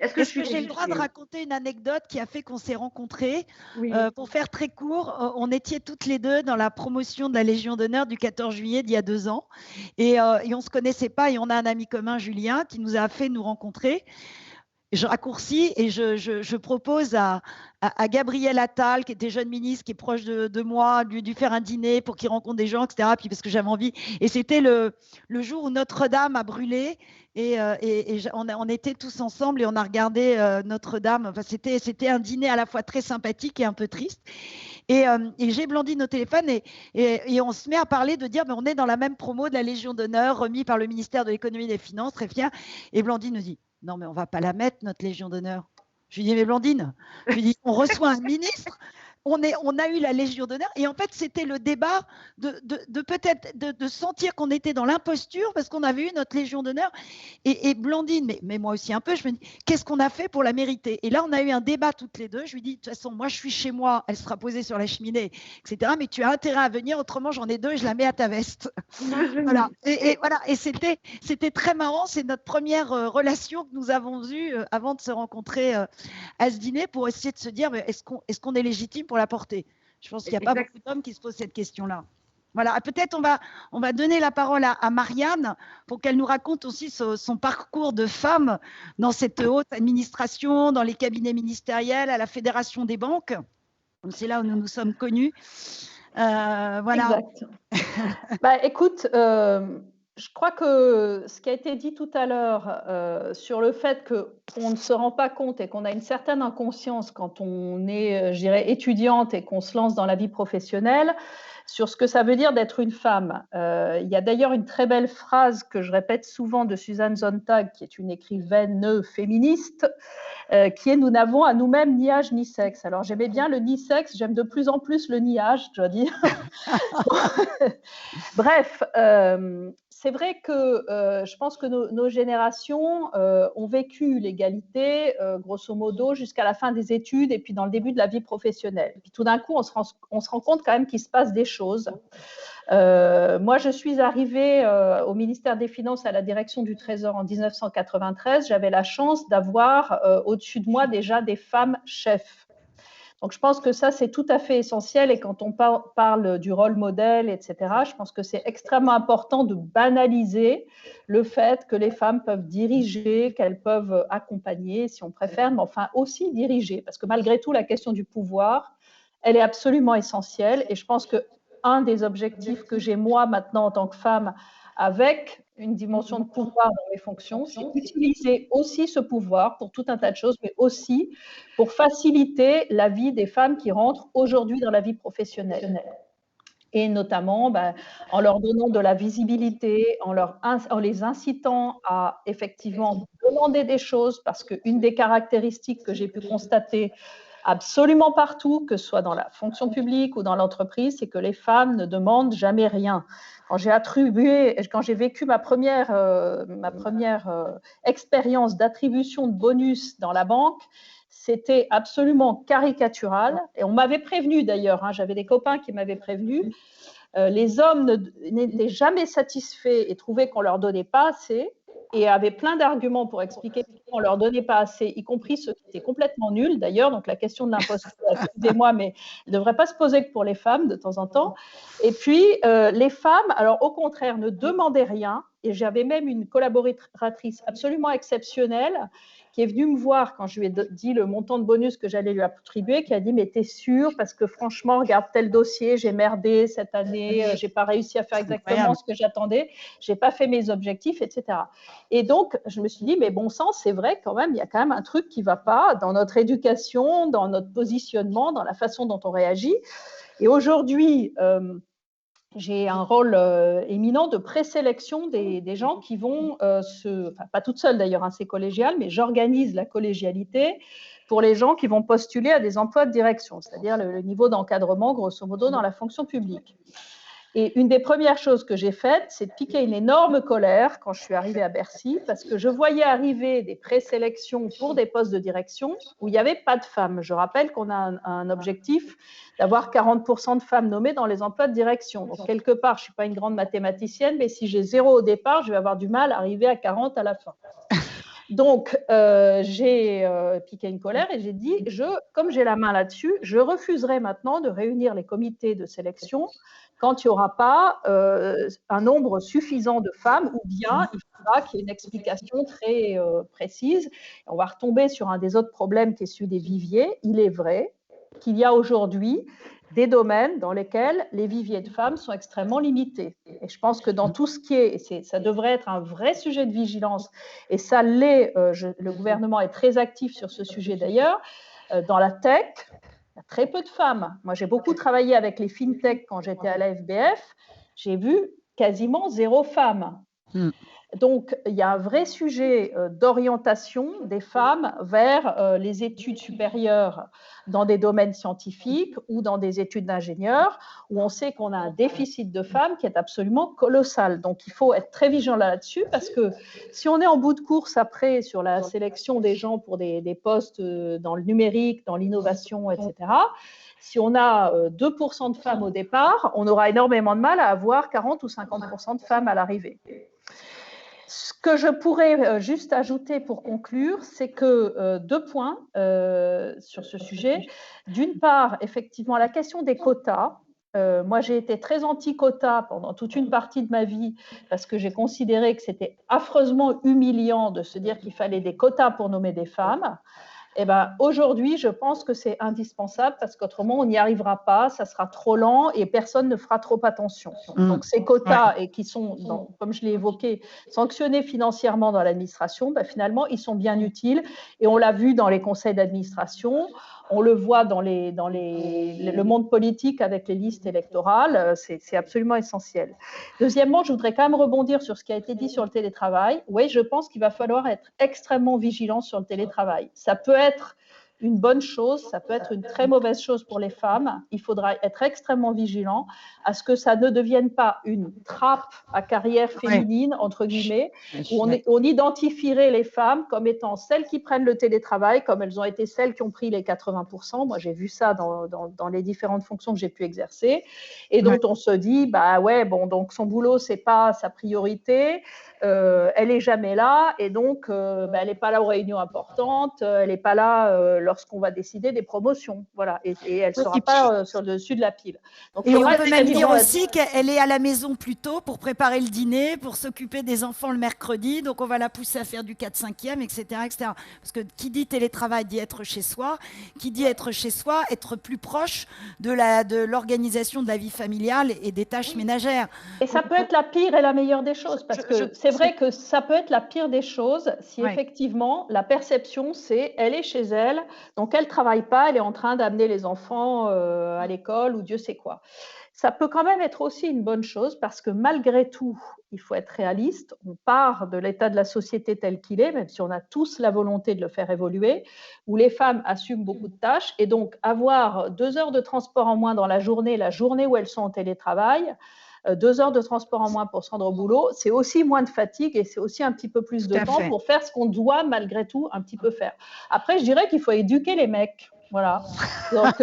Est-ce que j'ai le droit de raconter une anecdote qui a fait qu'on s'est rencontrés? Oui. Pour faire très court, on était toutes les deux dans la promotion de la Légion d'honneur du 14 juillet d'il y a 2 ans. Et on ne se connaissait pas, et on a un ami commun, Julien, qui nous a fait nous rencontrer. je raccourcis et je propose à Gabriel Attal, qui était jeune ministre, qui est proche de moi, de lui faire un dîner pour qu'il rencontre des gens, etc. Puis parce que j'avais envie. Et c'était le jour où Notre-Dame a brûlé. Et on était tous ensemble et on a regardé Notre-Dame. Enfin, c'était un dîner à la fois très sympathique et un peu triste. Et j'ai Blandine au téléphone et on se met à parler de dire mais on est dans la même promo de la Légion d'honneur remis par le ministère de l'économie et des finances, très fier. Et Blandine nous dit non mais on va pas la mettre notre Légion d'honneur. Je lui dis mais Blandine, je lui dis on reçoit un ministre. On a eu la Légion d'honneur et en fait c'était le débat de peut-être de sentir qu'on était dans l'imposture parce qu'on avait eu notre Légion d'honneur et Blandine, mais moi aussi un peu, je me dis qu'est-ce qu'on a fait pour la mériter? Et là on a eu un débat toutes les deux, je lui dis de toute façon moi je suis chez moi, elle sera posée sur la cheminée, etc. Mais tu as intérêt à venir, autrement j'en ai deux et je la mets à ta veste. Voilà. Et voilà, et c'était très marrant, c'est notre première relation que nous avons eue avant de se rencontrer à ce dîner pour essayer de se dire est-ce qu'on est légitime pour la porter? Je pense qu'il n'y a pas beaucoup d'hommes qui se posent cette question-là. Voilà, peut-être on va donner la parole à Marianne pour qu'elle nous raconte aussi son parcours de femme dans cette haute administration, dans les cabinets ministériels, à la Fédération des banques. C'est là où nous nous sommes connus. Voilà. Exact. Écoute, je crois que ce qui a été dit tout à l'heure sur le fait qu'on ne se rend pas compte et qu'on a une certaine inconscience quand on est, je dirais, étudiante et qu'on se lance dans la vie professionnelle, sur ce que ça veut dire d'être une femme. Il y a d'ailleurs une très belle phrase que je répète souvent de Susan Sontag, qui est une écrivaine féministe, qui est « Nous n'avons à nous-mêmes ni âge ni sexe ». Alors j'aimais bien le ni sexe, j'aime de plus en plus le ni âge, je dois dire. Bref, c'est vrai que je pense que nos générations ont vécu l'égalité, grosso modo, jusqu'à la fin des études et puis dans le début de la vie professionnelle. Et puis tout d'un coup, on se rend compte quand même qu'il se passe des choses. Moi, je suis arrivée au ministère des Finances à la direction du Trésor en 1993. J'avais la chance d'avoir au-dessus de moi déjà des femmes chefs. Donc, je pense que ça, c'est tout à fait essentiel. Et quand on parle du rôle modèle, etc., je pense que c'est extrêmement important de banaliser le fait que les femmes peuvent diriger, qu'elles peuvent accompagner, si on préfère, mais enfin aussi diriger. Parce que malgré tout, la question du pouvoir, elle est absolument essentielle. Et je pense qu'un des objectifs que j'ai moi maintenant en tant que femme avec une dimension de pouvoir dans mes fonctions, c'est utiliser aussi ce pouvoir pour tout un tas de choses, mais aussi pour faciliter la vie des femmes qui rentrent aujourd'hui dans la vie professionnelle. Et notamment en leur donnant de la visibilité, en les incitant à effectivement demander des choses, parce qu'une des caractéristiques que j'ai pu constater absolument partout, que ce soit dans la fonction publique ou dans l'entreprise, c'est que les femmes ne demandent jamais rien. Quand j'ai vécu ma première expérience d'attribution de bonus dans la banque, c'était absolument caricatural. Et on m'avait prévenu d'ailleurs, j'avais des copains qui m'avaient prévenu, les hommes n'étaient jamais satisfaits et trouvaient qu'on ne leur donnait pas assez, et avaient plein d'arguments pour expliquer qu'on ne leur donnait pas assez, y compris ceux qui étaient complètement nuls d'ailleurs. Donc la question de l'imposture, excusez-moi, mais elle ne devrait pas se poser que pour les femmes de temps en temps. Et puis les femmes, alors au contraire, ne demandaient rien. Et j'avais même une collaboratrice absolument exceptionnelle qui est venue me voir quand je lui ai dit le montant de bonus que j'allais lui attribuer, qui a dit « mais t'es sûre? Parce que franchement, regarde tel dossier, j'ai merdé cette année, j'ai pas réussi à faire exactement ce que j'attendais, j'ai pas fait mes objectifs, etc. » Et donc, je me suis dit « mais bon sang, c'est vrai quand même, il y a quand même un truc qui va pas dans notre éducation, dans notre positionnement, dans la façon dont on réagit. » Et aujourd'hui, j'ai un rôle éminent de présélection des gens qui vont pas toute seule d'ailleurs, c'est collégial, mais j'organise la collégialité pour les gens qui vont postuler à des emplois de direction, c'est-à-dire le niveau d'encadrement, grosso modo, dans la fonction publique. Et une des premières choses que j'ai faites, c'est de piquer une énorme colère quand je suis arrivée à Bercy, parce que je voyais arriver des présélections pour des postes de direction où il n'y avait pas de femmes. Je rappelle qu'on a un objectif d'avoir 40% de femmes nommées dans les emplois de direction. Donc, quelque part, je ne suis pas une grande mathématicienne, mais si j'ai 0 au départ, je vais avoir du mal à arriver à 40 à la fin. Donc, j'ai piqué une colère et j'ai dit, comme j'ai la main là-dessus, je refuserai maintenant de réunir les comités de sélection quand il n'y aura pas un nombre suffisant de femmes, ou bien il faudra qu'il y ait une explication très précise. On va retomber sur un des autres problèmes qui est celui des viviers. Il est vrai qu'il y a aujourd'hui des domaines dans lesquels les viviers de femmes sont extrêmement limités. Et je pense que dans tout ce qui est, ça devrait être un vrai sujet de vigilance, et ça l'est, le gouvernement est très actif sur ce sujet d'ailleurs, dans la tech, il y a très peu de femmes. Moi, j'ai beaucoup travaillé avec les fintech quand j'étais à la FBF, j'ai vu quasiment 0 femme. Donc, il y a un vrai sujet d'orientation des femmes vers les études supérieures dans des domaines scientifiques ou dans des études d'ingénieurs, où on sait qu'on a un déficit de femmes qui est absolument colossal. Donc, il faut être très vigilant là-dessus, parce que si on est en bout de course après sur la sélection des gens pour des postes dans le numérique, dans l'innovation, etc., si on a 2% de femmes au départ, on aura énormément de mal à avoir 40 ou 50% de femmes à l'arrivée. Ce que je pourrais juste ajouter pour conclure, c'est que 2 points sur ce sujet. D'une part, effectivement, la question des quotas. Moi, j'ai été très anti-quotas pendant toute une partie de ma vie, parce que j'ai considéré que c'était affreusement humiliant de se dire qu'il fallait des quotas pour nommer des femmes. Eh ben, aujourd'hui, je pense que c'est indispensable, parce qu'autrement, on n'y arrivera pas, ça sera trop lent et personne ne fera trop attention. Donc, ces quotas, et qui sont, comme je l'ai évoqué, sanctionnés financièrement dans l'administration, ben, finalement, ils sont bien utiles. Et on l'a vu dans les conseils d'administration, on le voit dans le monde politique avec les listes électorales, c'est absolument essentiel. Deuxièmement, je voudrais quand même rebondir sur ce qui a été dit sur le télétravail. Oui, je pense qu'il va falloir être extrêmement vigilant sur le télétravail. Ça peut être une bonne chose, ça peut être une très mauvaise chose pour les femmes. Il faudra être extrêmement vigilant à ce que ça ne devienne pas une trappe à carrière féminine, entre guillemets, où on identifierait les femmes comme étant celles qui prennent le télétravail, comme elles ont été celles qui ont pris les 80%. Moi, j'ai vu ça dans les différentes fonctions que j'ai pu exercer, et dont on se dit, bah ouais, bon, donc son boulot, c'est pas sa priorité, elle est jamais là, et donc elle n'est pas là aux réunions importantes, elle n'est pas là lorsqu'on va décider des promotions, voilà, et elle ne sera pas sur le dessus de la pile. Donc, et on peut même dire aussi qu'elle est à la maison plus tôt pour préparer le dîner, pour s'occuper des enfants le mercredi, donc on va la pousser à faire du 4/5e, etc., etc. Parce que qui dit télétravail dit être chez soi, qui dit être chez soi, être plus proche de l'organisation de la vie familiale et des tâches ménagères. Et ça peut être la pire et la meilleure des choses, parce que c'est vrai que ça peut être la pire des choses si effectivement la perception c'est elle est chez elle, donc elle ne travaille pas, elle est en train d'amener les enfants à l'école ou Dieu sait quoi. Ça peut quand même être aussi une bonne chose, parce que malgré tout, il faut être réaliste, on part de l'état de la société tel qu'il est, même si on a tous la volonté de le faire évoluer, où les femmes assument beaucoup de tâches, et donc avoir 2 heures de transport en moins dans la journée où elles sont en télétravail, 2 heures de transport en moins pour se rendre au boulot, c'est aussi moins de fatigue, et c'est aussi un petit peu plus de temps pour faire ce qu'on doit malgré tout un petit peu faire. Après, je dirais qu'il faut éduquer les mecs. Voilà. Donc,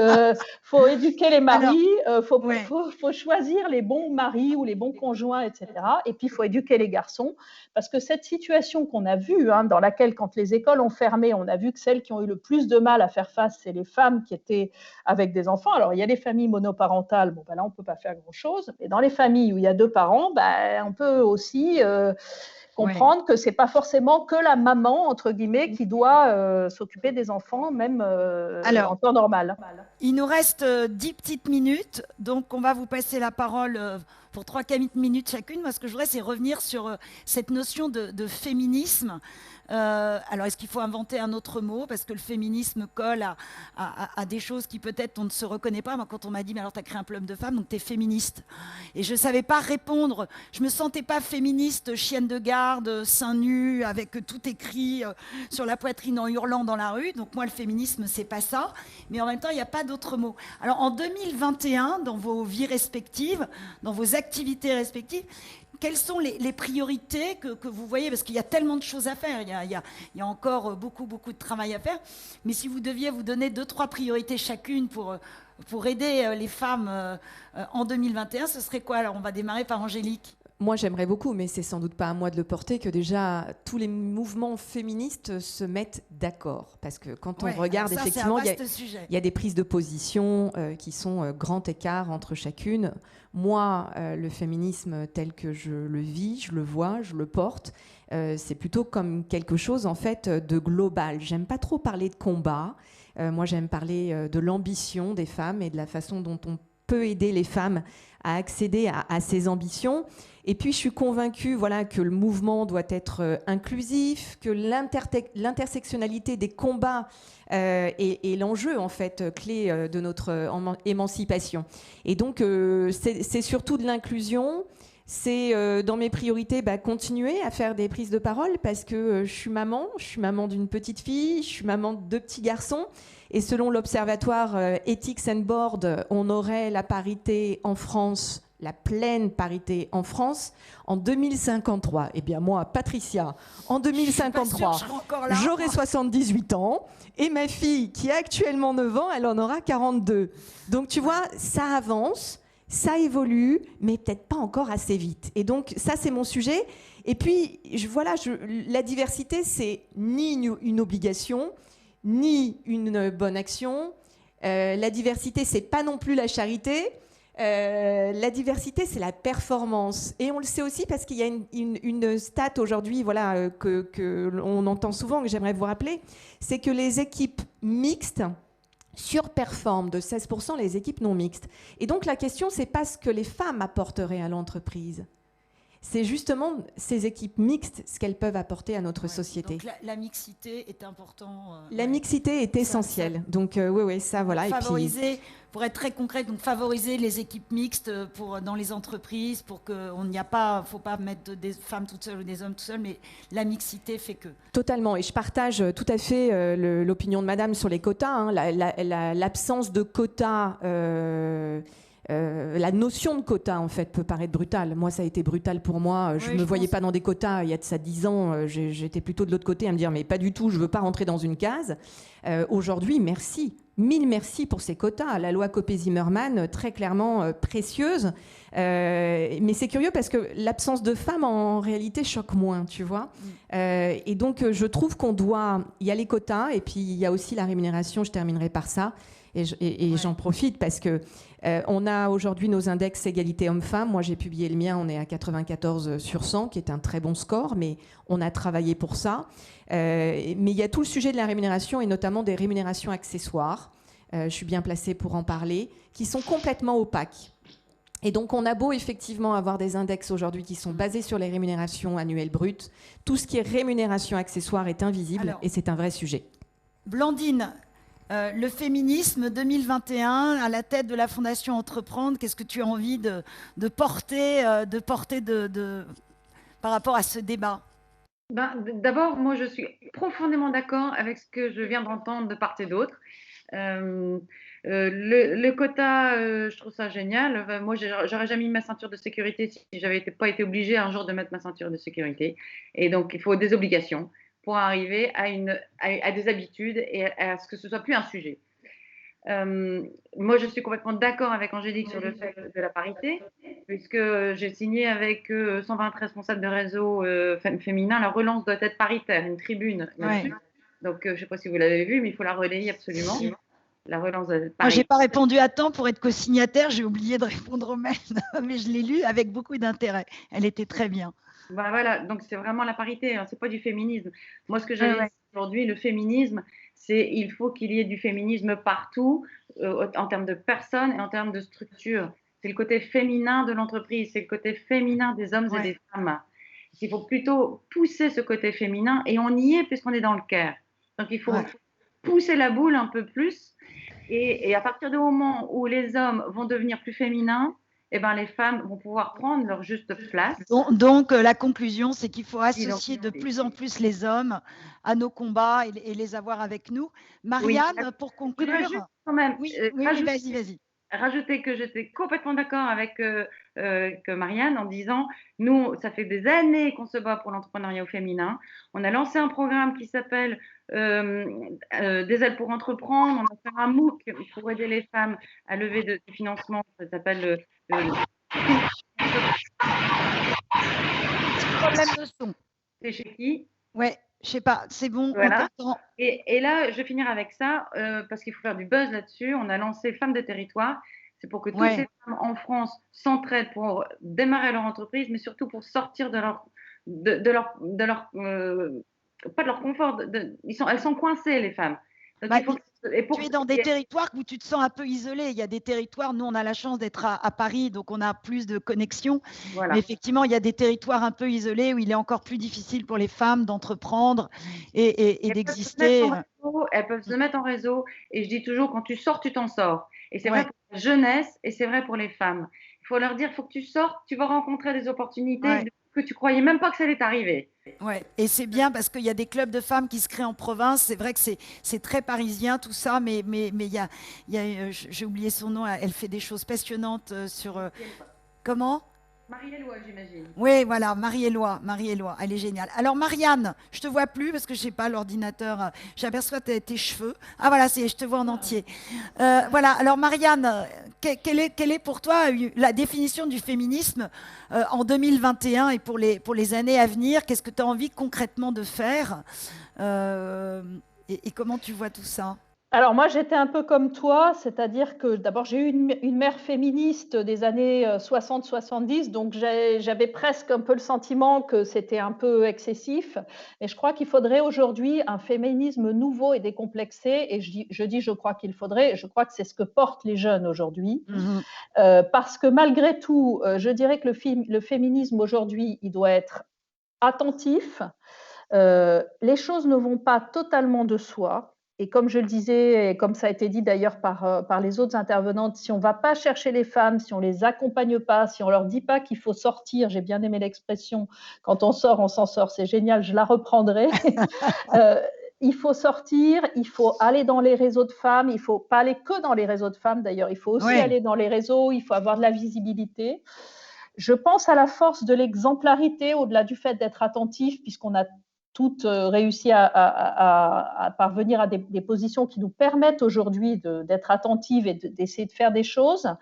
faut éduquer les maris, faut choisir les bons maris ou les bons conjoints, etc. Et puis, il faut éduquer les garçons, parce que cette situation qu'on a vue, dans laquelle, quand les écoles ont fermé, on a vu que celles qui ont eu le plus de mal à faire face, c'est les femmes qui étaient avec des enfants. Alors, il y a les familles monoparentales, bon, là, on ne peut pas faire grand-chose. Mais dans les familles où il y a 2 parents, on peut aussi comprendre que ce n'est pas forcément que la maman, entre guillemets, qui doit s'occuper des enfants, même en temps normal. Il nous reste 10 petites minutes, donc on va vous passer la parole pour 3-4 minutes chacune. Moi, ce que je voudrais, c'est revenir sur cette notion de féminisme. Alors, est-ce qu'il faut inventer un autre mot? Parce que le féminisme colle à des choses qui peut-être on ne se reconnaît pas. Moi, quand on m'a dit, mais alors tu as créé un club de femmes, donc tu es féministe. Et je ne savais pas répondre. Je ne me sentais pas féministe, chienne de garde, seins nus, avec tout écrit sur la poitrine en hurlant dans la rue. Donc moi, le féminisme, c'est pas ça. Mais en même temps, il n'y a pas d'autre mot. Alors, en 2021, dans vos vies respectives, dans vos activités respectives, quelles sont les priorités que vous voyez? Parce qu'il y a tellement de choses à faire, il y a encore beaucoup de travail à faire. Mais si vous deviez vous donner 2-3 priorités chacune pour aider les femmes en 2021, ce serait quoi? Alors, on va démarrer par Angélique. Moi, j'aimerais beaucoup, mais c'est sans doute pas à moi de le porter, que déjà tous les mouvements féministes se mettent d'accord. Parce que quand on regarde, effectivement, il y a des prises de position qui sont grand écart entre chacune. Moi, le féminisme tel que je le vis, je le vois, je le porte, c'est plutôt comme quelque chose, en fait, de global. J'aime pas trop parler de combat. Moi, j'aime parler de l'ambition des femmes et de la façon dont on peut aider les femmes à accéder à ces ambitions. Et puis, je suis convaincue que le mouvement doit être inclusif, que l'intersectionnalité des combats est l'enjeu, en fait, clé de notre émancipation. Et donc, c'est surtout de l'inclusion. C'est dans mes priorités continuer à faire des prises de parole parce que je suis maman d'une petite fille, je suis maman de 2 petits garçons. Et selon l'Observatoire Ethics and Board, on aurait la parité en France, la pleine parité en France, en 2053. Eh bien moi, Patricia, en 2053, j'aurai 78 ans. Et ma fille, qui a actuellement 9 ans, elle en aura 42. Donc tu vois, ça avance. Ça évolue, mais peut-être pas encore assez vite. Et donc, ça, c'est mon sujet. Et puis, la diversité, c'est ni une obligation, ni une bonne action. La diversité, c'est pas non plus la charité. La diversité, c'est la performance. Et on le sait aussi parce qu'il y a une stat aujourd'hui que l'on entend souvent, que j'aimerais vous rappeler, c'est que les équipes mixtes surperforment de 16% les équipes non mixtes. Et donc la question, c'est pas ce que les femmes apporteraient à l'entreprise. C'est justement ces équipes mixtes, ce qu'elles peuvent apporter à notre société. Donc la mixité est importante. La mixité est essentielle. Donc oui, ça voilà. Favoriser, pour être très concret, donc favoriser les équipes mixtes dans les entreprises, pour qu'on n'y a pas, faut pas mettre des femmes toutes seules ou des hommes tout seuls, mais la mixité fait que. Totalement. Et je partage tout à fait l'opinion de Madame sur les quotas. L'absence de quotas. La notion de quota, en fait, peut paraître brutale. Moi, ça a été brutal pour moi. Je ne me voyais pas dans des quotas. Il y a de ça 10 ans, j'étais plutôt de l'autre côté à me dire, mais pas du tout, je ne veux pas rentrer dans une case. Aujourd'hui, merci. 1000 merci pour ces quotas. La loi Copé-Zimmermann, très clairement précieuse. Mais c'est curieux parce que l'absence de femmes, en réalité, choque moins, tu vois. Et donc, je trouve qu'on doit... Il y a les quotas et puis il y a aussi la rémunération. Je terminerai par ça. Et j'en profite parce que on a aujourd'hui nos index égalité hommes-femmes. Moi, j'ai publié le mien, on est à 94 sur 100, qui est un très bon score, mais on a travaillé pour ça. Mais il y a tout le sujet de la rémunération et notamment des rémunérations accessoires. Je suis bien placée pour en parler, qui sont complètement opaques. Et donc, on a beau effectivement avoir des index aujourd'hui qui sont basés sur les rémunérations annuelles brutes. Tout ce qui est rémunération accessoire est invisible et c'est un vrai sujet. Blandine, le féminisme 2021 à la tête de la Fondation Entreprendre, qu'est-ce que tu as envie de porter par rapport à ce débat? D'abord, moi, je suis profondément d'accord avec ce que je viens d'entendre de part et d'autre. Le quota, je trouve ça génial. Moi, j'aurais jamais mis ma ceinture de sécurité si j'avais pas été obligée un jour de mettre ma ceinture de sécurité. Et donc, il faut des obligations pour arriver à des habitudes et à ce que ce soit plus un sujet. Moi, je suis complètement d'accord avec Angélique sur le fait de la parité, puisque j'ai signé avec 120 responsables de réseaux féminins. La relance doit être paritaire, une tribune. Ouais. Donc, je ne sais pas si vous l'avez vu, mais il faut la relayer absolument. La relance doit être paritaire. Moi, je n'ai pas répondu à temps pour être co-signataire. J'ai oublié de répondre au mail, mais je l'ai lu avec beaucoup d'intérêt. Elle était très bien. Voilà, donc c'est vraiment la parité, hein, c'est pas du féminisme. Moi, ce que j'ai aujourd'hui, le féminisme, il faut qu'il y ait du féminisme partout, en termes de personnes et en termes de structure. C'est le côté féminin de l'entreprise, c'est le côté féminin des hommes et des femmes. Il faut plutôt pousser ce côté féminin et on y est puisqu'on est dans le care. Donc il faut pousser la boule un peu plus et à partir du moment où les hommes vont devenir plus féminins, eh ben, les femmes vont pouvoir prendre leur juste place. Donc la conclusion, c'est qu'il faut associer de plus en plus les hommes à nos combats et les avoir avec nous. Marianne, pour conclure… Quand même, vas-y. Rajouter que j'étais complètement d'accord avec Marianne en disant, nous, ça fait des années qu'on se bat pour l'entrepreneuriat au féminin. On a lancé un programme qui s'appelle Des aides pour entreprendre. On a fait un MOOC pour aider les femmes à lever du financement. Ça s'appelle problème de son. C'est chez qui? Ouais, je sais pas, c'est bon, Voilà. on t'entend. Et là, je vais finir avec ça, parce qu'il faut faire du buzz là-dessus. On a lancé Femmes de territoire. C'est pour que toutes Ouais. ces femmes en France s'entraident pour démarrer leur entreprise, mais surtout pour sortir de leur, pas de leur confort. Elles sont coincées, les femmes. Donc, Bah, il faut tu es dans des territoires où tu te sens un peu isolé. Il y a des territoires, nous on a la chance d'être à Paris, donc on a plus de connexions. Voilà. Mais effectivement, il y a des territoires un peu isolés où il est encore plus difficile pour les femmes d'entreprendre et d'exister. Elles peuvent se mettre en réseau. Et je dis toujours, quand tu sors, tu t'en sors. Et c'est Ouais. vrai pour la jeunesse et c'est vrai pour les femmes. Il faut leur dire, il faut que tu sortes, tu vas rencontrer des opportunités Ouais. que tu croyais même pas que ça allait t'arriver. Ouais, et c'est bien parce qu'il y a des clubs de femmes qui se créent en province. C'est vrai que c'est très parisien tout ça, mais il y a j'ai oublié son nom. Elle fait des choses passionnantes sur comment? Marie-Éloi, j'imagine. Oui, voilà, Marie-Éloi, elle est géniale. Alors Marianne, je te vois plus parce que je sais pas l'ordinateur. J'aperçois tes cheveux. Ah voilà, je te vois en entier. Voilà. Alors Marianne, quelle est pour toi la définition du féminisme en 2021 et pour les années à venir? Qu'est-ce que tu as envie concrètement de faire et comment tu vois tout ça? Alors moi, j'étais un peu comme toi, c'est-à-dire que d'abord, j'ai eu une mère féministe des années 60-70, donc j'avais presque un peu le sentiment que c'était un peu excessif. Et je crois qu'il faudrait aujourd'hui un féminisme nouveau et décomplexé. Et je crois qu'il faudrait, je crois que c'est ce que portent les jeunes aujourd'hui. Parce que malgré tout, je dirais que le féminisme aujourd'hui, il doit être attentif. Les choses ne vont pas totalement de soi. Et comme je le disais, et comme ça a été dit d'ailleurs par les autres intervenantes, si on ne va pas chercher les femmes, si on ne les accompagne pas, si on ne leur dit pas qu'il faut sortir, j'ai bien aimé l'expression, quand on sort, on s'en sort, c'est génial, je la reprendrai. Il faut sortir, il faut aller dans les réseaux de femmes, il ne faut pas aller que dans les réseaux de femmes d'ailleurs, il faut aussi aller dans les réseaux, il faut avoir de la visibilité. Je pense à la force de l'exemplarité au-delà du fait d'être attentif, puisqu'on a toutes réussi à parvenir à des positions qui nous permettent aujourd'hui d'être attentives et d'essayer de faire des choses.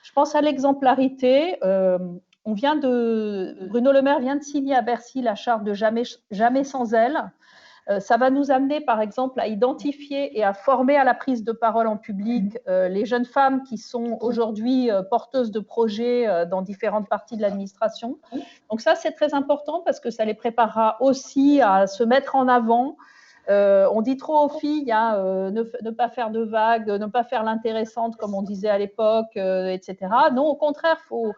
Je pense à l'exemplarité. Bruno Le Maire vient de signer à Bercy la charte de jamais sans elle. Ça va nous amener, par exemple, à identifier et à former à la prise de parole en public les jeunes femmes qui sont aujourd'hui porteuses de projets dans différentes parties de l'administration. Donc ça, c'est très important parce que ça les préparera aussi à se mettre en avant. On dit trop aux filles, ne pas faire de vagues, ne pas faire l'intéressante, comme on disait à l'époque, etc. Non, au contraire, faut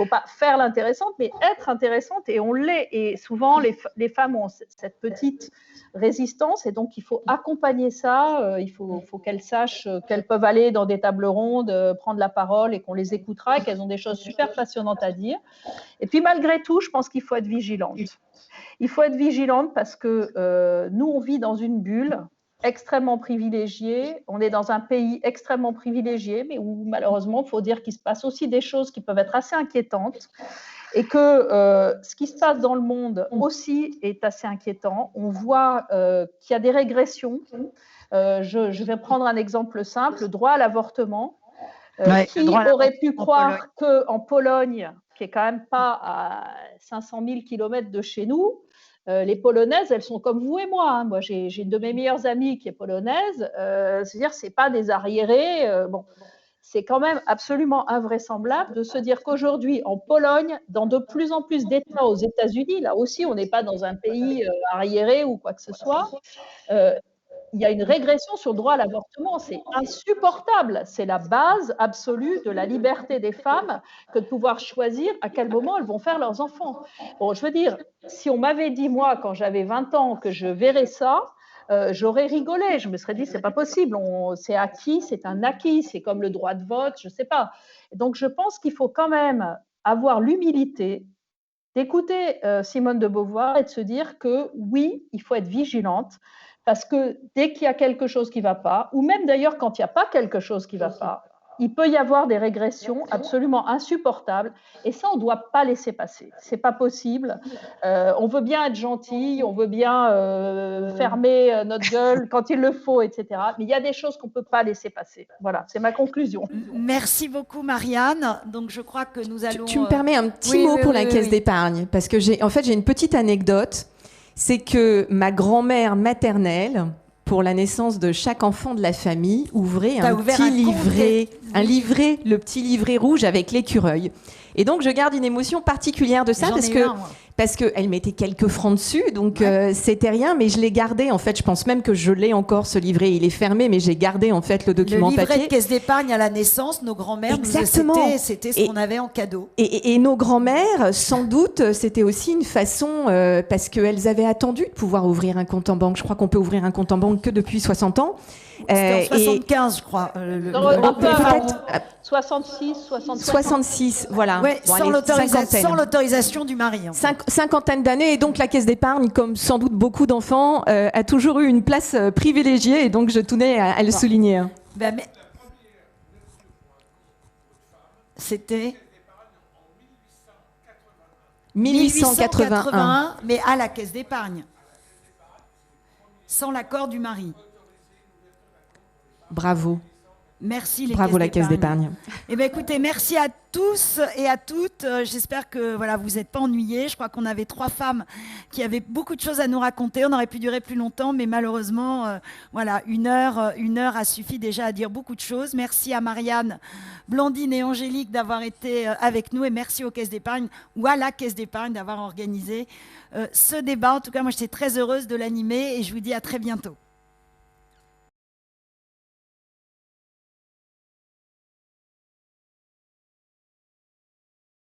pas faire l'intéressante, mais être intéressante, et on l'est. Et souvent, les femmes ont cette petite résistance, et donc il faut accompagner ça. Il faut qu'elles sachent qu'elles peuvent aller dans des tables rondes, prendre la parole, et qu'on les écoutera, et qu'elles ont des choses super passionnantes à dire. Et puis, malgré tout, je pense qu'il faut être vigilante. Il faut être vigilante parce que nous, on vit dans une bulle extrêmement privilégiée. On est dans un pays extrêmement privilégié, mais où malheureusement, il faut dire qu'il se passe aussi des choses qui peuvent être assez inquiétantes. Et que ce qui se passe dans le monde aussi est assez inquiétant. On voit qu'il y a des régressions. Je vais prendre un exemple simple, le droit à l'avortement. Qui aurait pu croire qu'en Pologne, qui est quand même pas à 500 000 km de chez nous, les Polonaises, elles sont comme vous et moi. Hein. Moi, j'ai une de mes meilleures amies qui est polonaise. C'est-à-dire, c'est pas des arriérés. Bon, c'est quand même absolument invraisemblable de se dire qu'aujourd'hui, en Pologne, dans de plus en plus d'États aux États-Unis, là aussi, on n'est pas dans un pays arriéré ou quoi que ce soit. Il y a une régression sur le droit à l'avortement. C'est insupportable. C'est la base absolue de la liberté des femmes que de pouvoir choisir à quel moment elles vont faire leurs enfants. Bon, je veux dire, si on m'avait dit, moi, quand j'avais 20 ans, que je verrais ça, j'aurais rigolé. Je me serais dit, c'est pas possible. C'est acquis, c'est un acquis. C'est comme le droit de vote, je sais pas. Donc, je pense qu'il faut quand même avoir l'humilité d'écouter Simone de Beauvoir et de se dire que oui, il faut être vigilante. Parce que dès qu'il y a quelque chose qui ne va pas, ou même d'ailleurs quand il n'y a pas quelque chose qui ne va pas, il peut y avoir des régressions absolument insupportables. Et ça, on ne doit pas laisser passer. Ce n'est pas possible. On veut bien être gentil, on veut bien fermer notre gueule quand il le faut, etc. Mais il y a des choses qu'on ne peut pas laisser passer. Voilà, c'est ma conclusion. Merci beaucoup, Marianne. Donc, je crois que nous allons... Tu me permets un petit mot pour la caisse d'épargne, parce que j'ai une petite anecdote. C'est que ma grand-mère maternelle, pour la naissance de chaque enfant de la famille, ouvrait un petit livret, le petit livret rouge avec l'écureuil. Et donc, je garde une émotion particulière de ça parce qu'elle mettait quelques francs dessus, donc c'était rien, mais je l'ai gardé. En fait, je pense même que je l'ai encore, ce livret. Il est fermé, mais j'ai gardé en fait le document papier. Le livret de caisse d'épargne à la naissance, nos grands-mères, c'était ce qu'on avait en cadeau. Et nos grands-mères, sans doute, c'était aussi une façon, parce qu'elles avaient attendu de pouvoir ouvrir un compte en banque. Je crois qu'on peut ouvrir un compte en banque que depuis 60 ans. C'était en 75, je crois. Peut-être 66, 66, voilà. Ouais, sans l'autorisation du mari. En fait. Cinquantaine d'années, et donc la caisse d'épargne, comme sans doute beaucoup d'enfants, a toujours eu une place privilégiée, et donc je tenais à le souligner. Mais... C'était 1881, mais à la caisse d'épargne, sans l'accord du mari. Bravo. Merci la caisse d'épargne. Eh bien, écoutez, merci à tous et à toutes. J'espère que vous n'êtes pas ennuyés. Je crois qu'on avait 3 femmes qui avaient beaucoup de choses à nous raconter. On aurait pu durer plus longtemps, mais malheureusement, une heure a suffi déjà à dire beaucoup de choses. Merci à Marianne, Blandine et Angélique d'avoir été avec nous, et merci aux caisses d'épargne ou à la caisse d'épargne d'avoir organisé ce débat. En tout cas, moi, j'étais très heureuse de l'animer, et je vous dis à très bientôt.